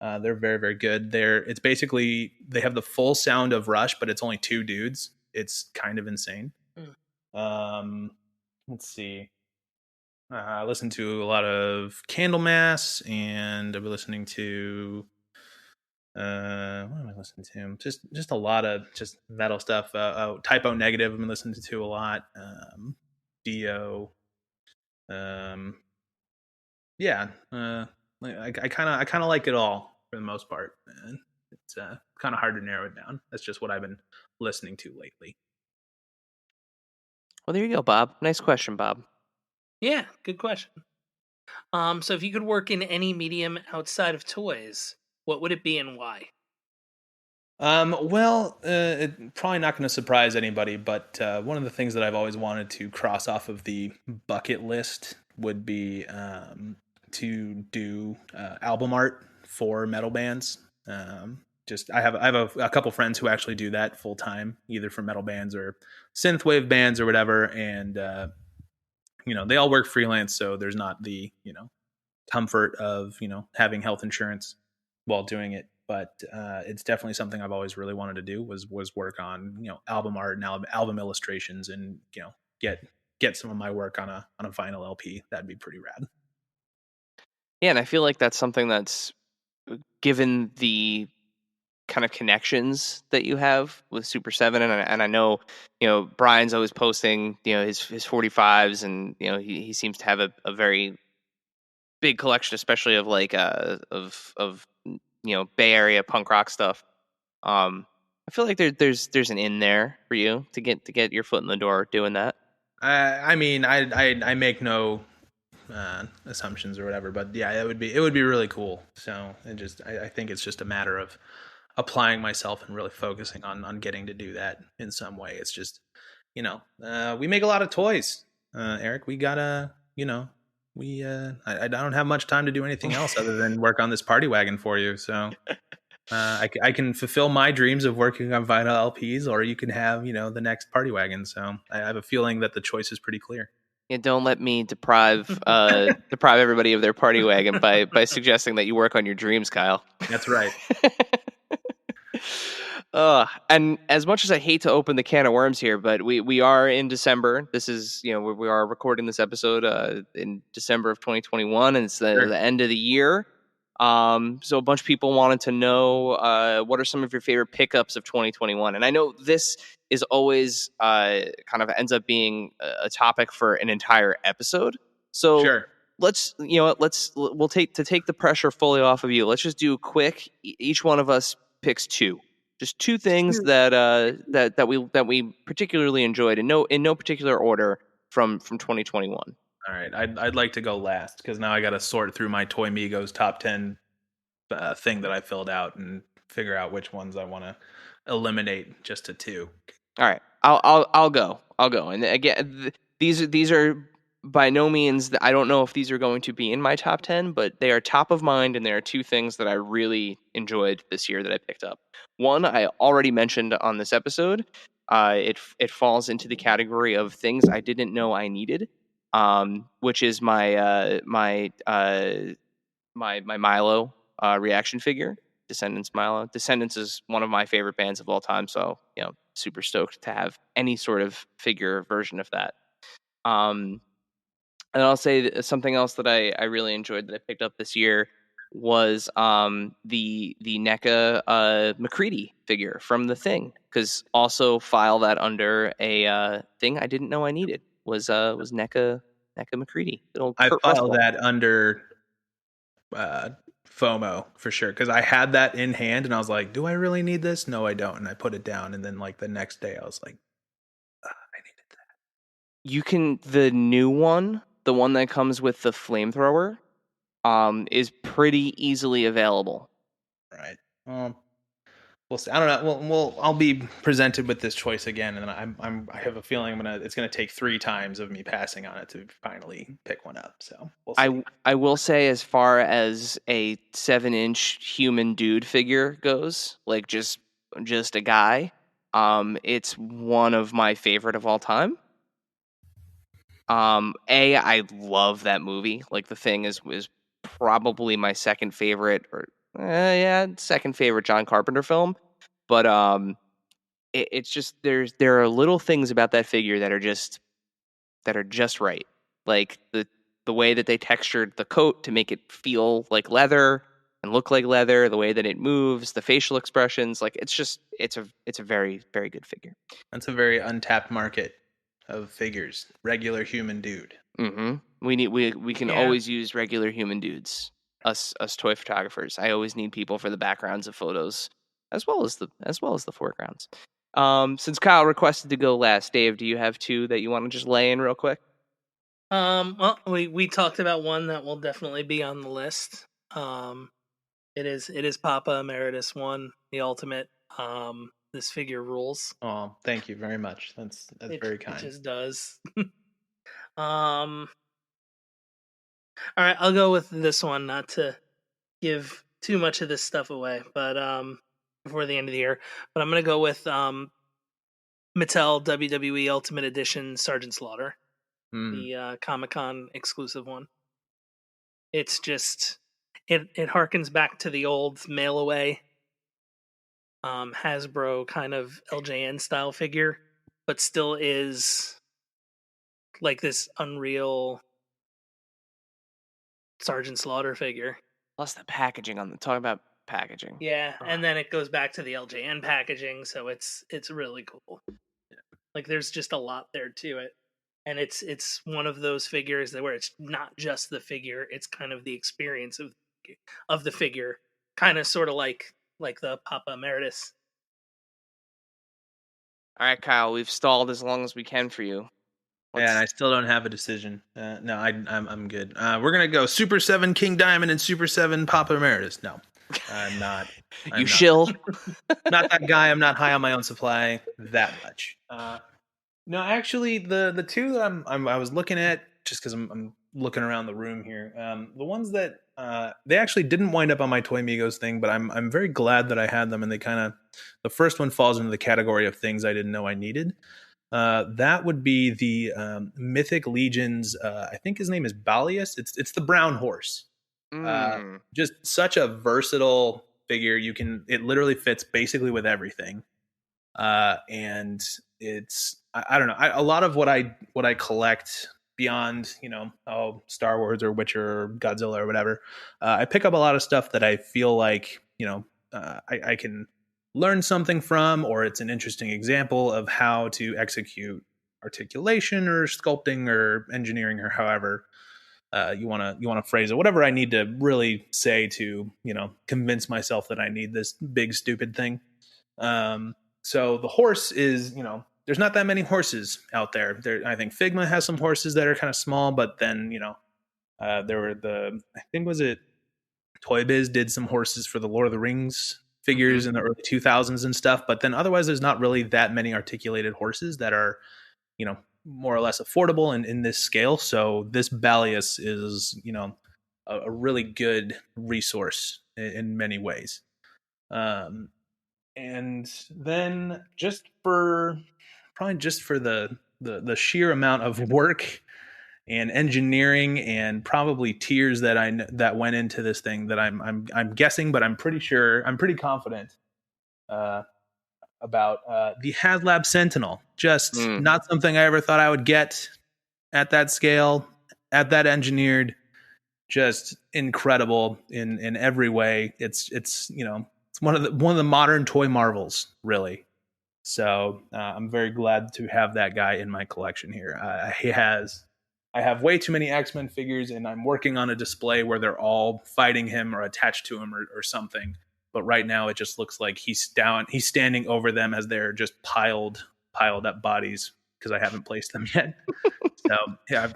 They're very, very good. It's basically, they have the full sound of Rush, but it's only two dudes. It's kind of insane. Let's see. I listen to a lot of Candlemass, and I've been listening to what am I listening to? Just a lot of just metal stuff. Typo Negative I've been listening to a lot. Dio. Yeah. I kind of like it all for the most part. And it's kind of hard to narrow it down. That's just what I've been listening to lately. Well, there you go, Bob. Nice question, Bob. Yeah, good question. So if you could work in any medium outside of toys, what would it be and why? Well, probably not going to surprise anybody, but one of the things that I've always wanted to cross off of the bucket list would be to do album art for metal bands. I have a couple friends who actually do that full time, either for metal bands or synthwave bands or whatever, and they all work freelance, so there's not the comfort of having health insurance while doing it. But it's definitely something I've always really wanted to do was work on album art and album illustrations, and get some of my work on a vinyl LP. That'd be pretty rad. Yeah, and I feel like that's something that's, given the kind of connections that you have with Super 7, and I know Brian's always posting his 45s, and he seems to have a very big collection, especially of like of Bay Area punk rock stuff. I feel like there's an in there for you to get your foot in the door doing that. I mean, I make no assumptions or whatever, but yeah, it would be really cool. So I think it's just a matter of applying myself and really focusing on getting to do that in some way. It's just we make a lot of toys, Eric. We gotta I don't have much time to do anything else other than work on this party wagon for you. So I can fulfill my dreams of working on vinyl LPs, or you can have the next party wagon. So I have a feeling that the choice is pretty clear. Yeah, don't let me deprive everybody of their party wagon by suggesting that you work on your dreams, Kyle. That's right. And as much as I hate to open the can of worms here, but we are in December. This is we are recording this episode in December of 2021, and it's the end of the year. So a bunch of people wanted to know what are some of your favorite pickups of 2021, and I know this is always kind of ends up being a topic for an entire episode. So sure. We'll take the pressure fully off of you. Let's just do quick. Each one of us picks just two things that we particularly enjoyed in no particular order from 2021. All right, I'd like to go last because now I got to sort through my Toy Migos top 10 thing that I filled out and figure out which ones I want to eliminate just to two. All right, I'll go. And again, these are by no means, I don't know if these are going to be in my top 10, but they are top of mind, and there are two things that I really enjoyed this year that I picked up. One, I already mentioned on this episode. It falls into the category of things I didn't know I needed. which is my Milo reaction figure, Descendants Milo. Descendants is one of my favorite bands of all time, so super stoked to have any sort of figure version of that. And I'll say something else that I really enjoyed that I picked up this year was the NECA McCready figure from The Thing, because also file that under a thing I didn't know I needed was NECA McCready. I filed that under FOMO for sure, because I had that in hand and I was like, do I really need this? No, I don't. And I put it down, and then like the next day I was like, I needed that. You can, the new one, the one that comes with the flamethrower, is pretty easily available. Right. We'll see. I don't know. I'll be presented with this choice again, and I have a feeling it's gonna take 3 times of me passing on it to finally pick one up. So we'll see. I will say, as far as a 7-inch human dude figure goes, like just a guy, it's one of my favorite of all time. I love that movie. Like, The Thing is probably my second favorite, or second favorite John Carpenter film. But it's just there are little things about that figure that are just right. Like the way that they textured the coat to make it feel like leather and look like leather, the way that it moves, the facial expressions, like it's a very, very good figure. That's a very untapped market of figures. Regular human dude. Mm-hmm. We can always use regular human dudes. Us toy photographers. I always need people for the backgrounds of photos, as well as the foregrounds. Since Kyle requested to go last, Dave, do you have 2 that you want to just lay in real quick? Well, we talked about one that will definitely be on the list. It is Papa Emeritus 1, the ultimate. This figure rules. Oh, thank you very much. That's very kind. It just does. All right, I'll go with this one, not to give too much of this stuff away, but before the end of the year. But I'm gonna go with Mattel WWE Ultimate Edition Sergeant Slaughter, the Comic-Con exclusive one. It's just it harkens back to the old mail away Hasbro kind of LJN style figure, but still is like this unreal Sergeant Slaughter figure. Plus the packaging talk about packaging. Yeah, and then it goes back to the LJN packaging, so it's really cool. Yeah. Like there's just a lot there to it. And it's one of those figures where it's not just the figure, it's kind of the experience of the figure, kind of sort of like the Papa Emeritus. All right, Kyle, we've stalled as long as we can for you. Yeah, and I still don't have a decision. No, I'm good. We're gonna go Super 7 King Diamond and Super 7 Papa Emeritus. No, I'm not. You shill. Not that guy. I'm not high on my own supply that much. No, actually, the 2 that I was looking at, just because I'm looking around the room here, the ones that they actually didn't wind up on my Toy Migos thing, but I'm very glad that I had them, and they the first one falls into the category of things I didn't know I needed. That would be the Mythic Legions. I think his name is Balius. It's the brown horse. Just such a versatile figure. It literally fits basically with everything. And it's I don't know. A lot of what I collect beyond Star Wars or Witcher or Godzilla or whatever, I pick up a lot of stuff that I feel like I can learn something from, or it's an interesting example of how to execute articulation or sculpting or engineering or however you want to phrase it, whatever I need to really say to convince myself that I need this big stupid thing. So the horse is there's not that many horses out there. I think Figma has some horses that are kind of small, but then there were I think was it Toy Biz did some horses for the Lord of the Rings figures in the early 2000s and stuff, but then otherwise there's not really that many articulated horses that are more or less affordable in this scale. So this Balius is a really good resource in many ways. And then just for the sheer amount of work and engineering and probably tears that went into this thing that I'm guessing, but I'm pretty confident about the Haslab Sentinel. Just not something I ever thought I would get at that scale, at that engineered. Just incredible in every way. It's it's one of the modern toy marvels, really. So I'm very glad to have that guy in my collection here. I have way too many X-Men figures, and I'm working on a display where they're all fighting him or attached to him or something. But right now, it just looks like he's standing over them as they're just piled up bodies because I haven't placed them yet. So yeah,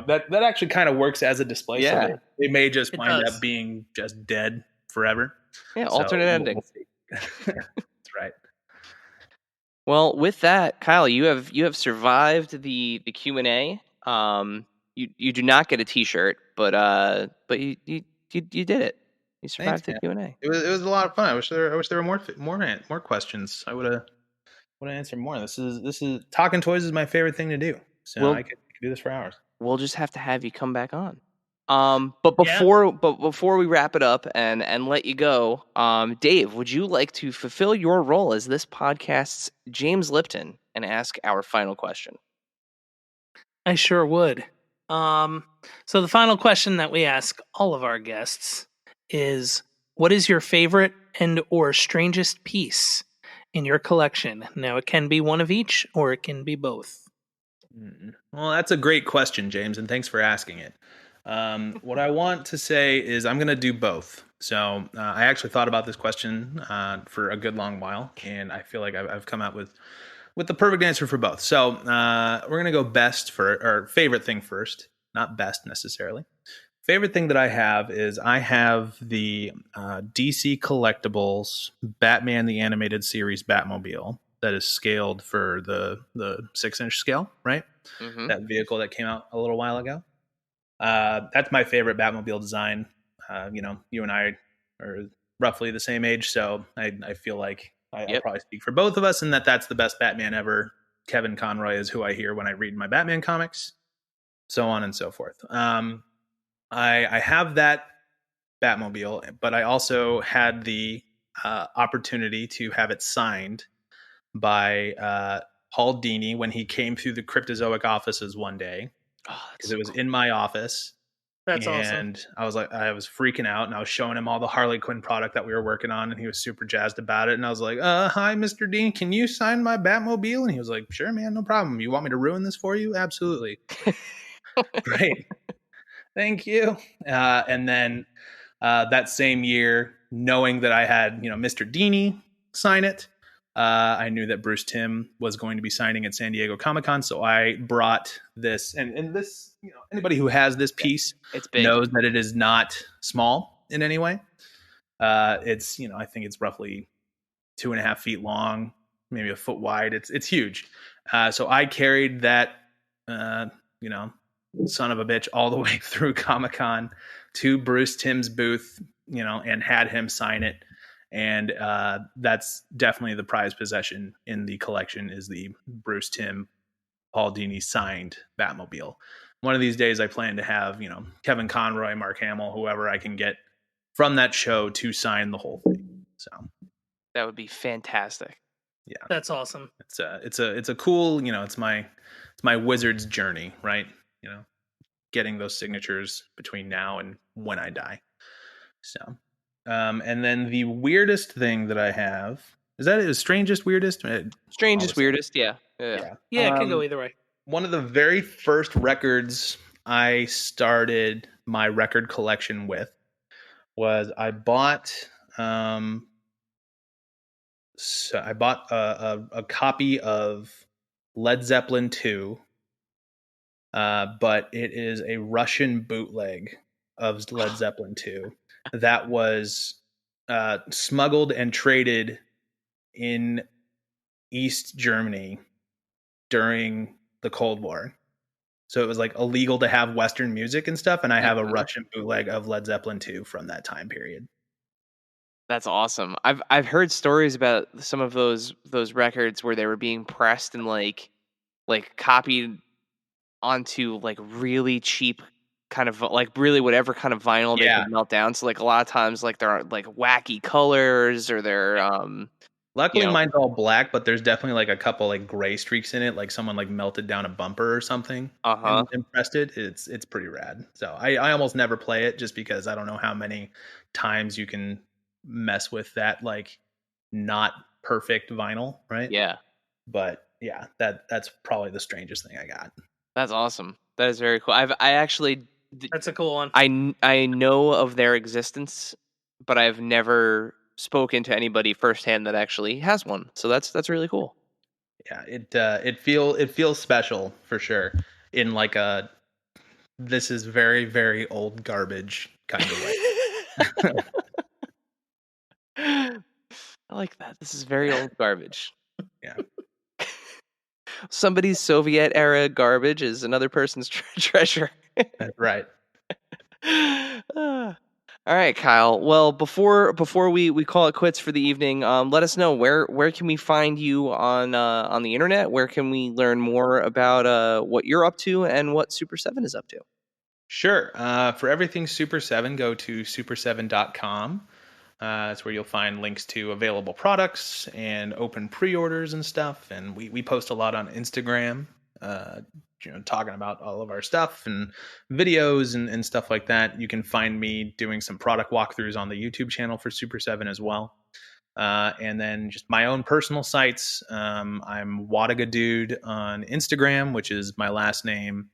that actually kind of works as a display. Yeah. So they may just It wind does. up being just dead forever. Yeah, So alternate ending. we'll see. That's right. Well, with that, Kyle, you have survived the Q&A. You do not get a T-shirt, but you did it. You survived Thanks, the man. Q&A. It was a lot of fun. I wish there were more questions. I would have answered more. This is talking toys is my favorite thing to do. So Well- I could do this for hours. We'll just have to have you come back on. But before we wrap it up and let you go, Dave, would you like to fulfill your role as this podcast's James Lipton and ask our final question? I sure would. So the final question that we ask all of our guests is, what is your favorite and or strangest piece in your collection? Now, it can be one of each, or it can be both. Well, that's a great question, James, and thanks for asking it. What I want to say is I'm going to do both. So I actually thought about this question for a good long while, and I feel like I've come out with the perfect answer for both. So we're going to go or favorite thing first, not best necessarily. Favorite thing that I have is I have the DC Collectibles Batman the Animated Series Batmobile that is scaled for the 6-inch scale, right? Mm-hmm. That vehicle that came out a little while ago. That's my favorite Batmobile design. You and I are roughly the same age, so I feel like I'll probably speak for both of us, and that's the best Batman ever. Kevin Conroy is who I hear when I read my Batman comics, so on and so forth. I have that Batmobile, but I also had the opportunity to have it signed by Paul Dini when he came through the Cryptozoic offices one day, because it was in my office. That's and awesome. I was freaking out, and I was showing him all the Harley Quinn product that we were working on, and he was super jazzed about it. And I was like, hi, Mr. Dean, can you sign my Batmobile? And he was like, sure, man, no problem. You want me to ruin this for you? Absolutely. Great. Thank you. And then that same year, knowing that I had, Mr. Dini sign it, I knew that Bruce Timm was going to be signing at San Diego Comic-Con, so I brought this, and this, anybody who has this piece It's big. knows that it is not small in any way. It's, I think it's roughly 2.5 feet long, maybe a foot wide. It's huge. So I carried that, son of a bitch all the way through Comic-Con to Bruce Timm's booth, and had him sign it. And that's definitely the prized possession in the collection, is the Bruce Timm, Paul Dini signed Batmobile. One of these days I plan to have, Kevin Conroy, Mark Hamill, whoever I can get from that show to sign the whole thing. So that would be fantastic. Yeah. That's awesome. It's a cool, it's my wizard's journey, right? Getting those signatures between now and when I die. So and then the weirdest thing that I have, is that it? Strangest, weirdest? Strangest, weirdest, yeah. Yeah, it can go either way. One of the very first records I started my record collection with was I bought a copy of Led Zeppelin 2, but it is a Russian bootleg of Led Zeppelin 2 that was smuggled and traded in East Germany during the Cold War. So it was like illegal to have Western music and stuff, and I have a Russian bootleg of Led Zeppelin 2 from that time period. That's awesome. I've heard stories about some of those records where they were being pressed and like copied onto like really cheap kind of like really whatever kind of vinyl they can melt down. So like a lot of times like there are like wacky colors or they're Luckily mine's all black, but there's definitely like a couple like gray streaks in it, like someone like melted down a bumper or something and pressed it. It's pretty rad. So I almost never play it just because I don't know how many times you can mess with that like not perfect vinyl, right? Yeah. But yeah, that's probably the strangest thing I got. That's awesome. That is very cool. That's a cool one. I know of their existence, but I've never spoken to anybody firsthand that actually has one. So that's really cool. Yeah, it feels special for sure in like a this is very, very old garbage kind of way. I like that. This is very old garbage. Yeah. Somebody's Soviet era garbage is another person's treasure. That's right. All right, Kyle. Well, before we call it quits for the evening, let us know where can we find you on the internet? Where can we learn more about what you're up to and what Super 7 is up to? Sure. For everything Super 7, go to super7.com. That's where you'll find links to available products and open pre-orders and stuff. And we post a lot on Instagram, talking about all of our stuff and videos and stuff like that. You can find me doing some product walkthroughs on the YouTube channel for Super 7 as well. And then just my own personal sites. I'm Wlodyga Dude on Instagram, which is my last name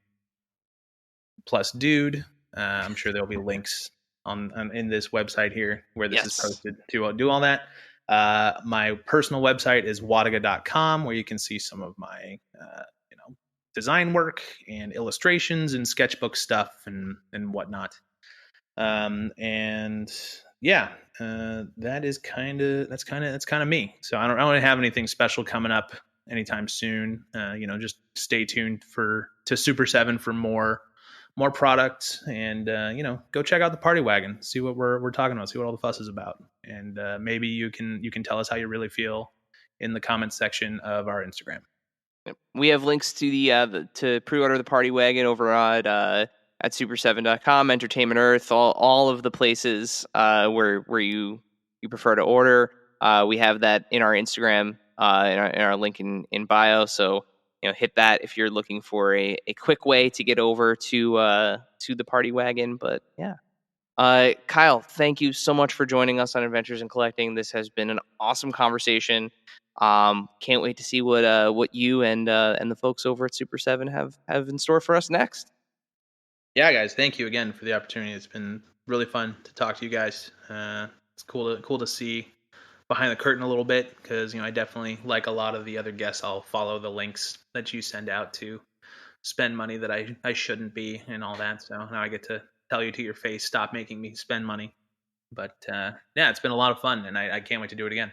plus dude. I'm sure there'll be links on in this website here where this is posted to do all that. My personal website is wlodyga.com, where you can see some of my design work and illustrations and sketchbook stuff and whatnot. That's kind of me. So I don't have anything special coming up anytime soon. Just stay tuned to Super 7 for more products, and go check out the Party Wagon, see what we're talking about, see what all the fuss is about, and maybe you can tell us how you really feel in the comments section of our Instagram. We have links to to pre-order the Party Wagon over at super7.com, Entertainment Earth, all of the places where you prefer to order. We have that in our Instagram, in our link in bio. So hit that if you're looking for a quick way to get over to the Party Wagon. But yeah, Kyle, thank you so much for joining us on Adventures in Collecting. This has been an awesome conversation. Can't wait to see what you and the folks over at Super 7 have in store for us next. Yeah, guys, thank you again for the opportunity. It's been really fun to talk to you guys. It's cool to see behind the curtain a little bit, because I definitely, like a lot of the other guests, I'll follow the links that you send out to spend money that I shouldn't be and all that. So now I get to tell you to your face, stop making me spend money. But it's been a lot of fun, and I can't wait to do it again.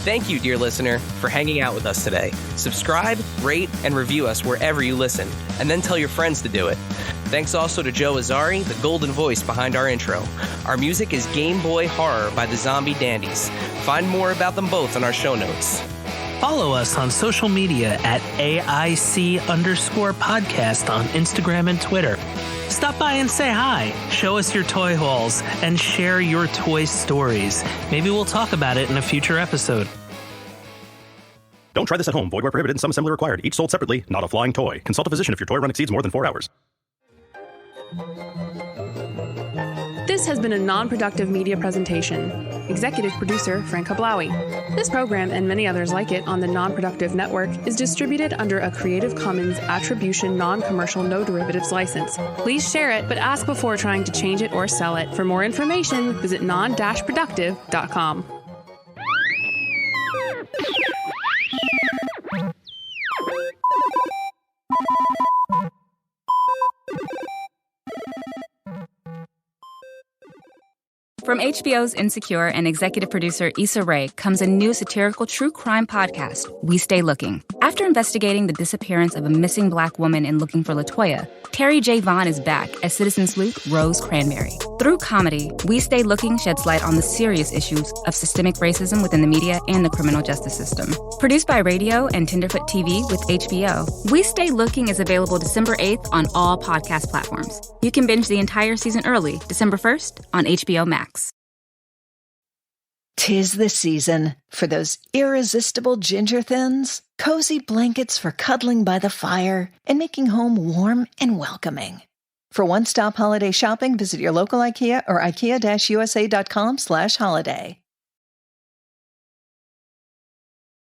Thank you, dear listener, for hanging out with us today. Subscribe, rate, and review us wherever you listen, and then tell your friends to do it. Thanks also to Joe Azzari, the golden voice behind our intro. Our music is Game Boy Horror by the Zombie Dandies. Find more about them both in our show notes. Follow us on social media at AIC_podcast on Instagram and Twitter. Stop by and say hi, show us your toy hauls, and share your toy stories. Maybe we'll talk about it in a future episode. Don't try this at home. Void where prohibited and some assembly required. Each sold separately, not a flying toy. Consult a physician if your toy run exceeds more than 4 hours. This has been a non-productive media presentation. Executive producer, Frank Hablawi. This program and many others like it on the Non-Productive Network is distributed under a Creative Commons Attribution Non-Commercial No Derivatives license. Please share it, but ask before trying to change it or sell it. For more information, visit non-productive.com. From HBO's Insecure and executive producer Issa Rae comes a new satirical true crime podcast, We Stay Looking. After investigating the disappearance of a missing Black woman in Looking for LaToya, Terry J. Vaughn is back as citizen sleuth Rose Cranberry. Through comedy, We Stay Looking sheds light on the serious issues of systemic racism within the media and the criminal justice system. Produced by Radio and Tenderfoot TV with HBO, We Stay Looking is available December 8th on all podcast platforms. You can binge the entire season early, December 1st, on HBO Max. 'Tis the season for those irresistible ginger thins, cozy blankets for cuddling by the fire, and making home warm and welcoming. For one-stop holiday shopping, visit your local IKEA or IKEA-USA.com/holiday.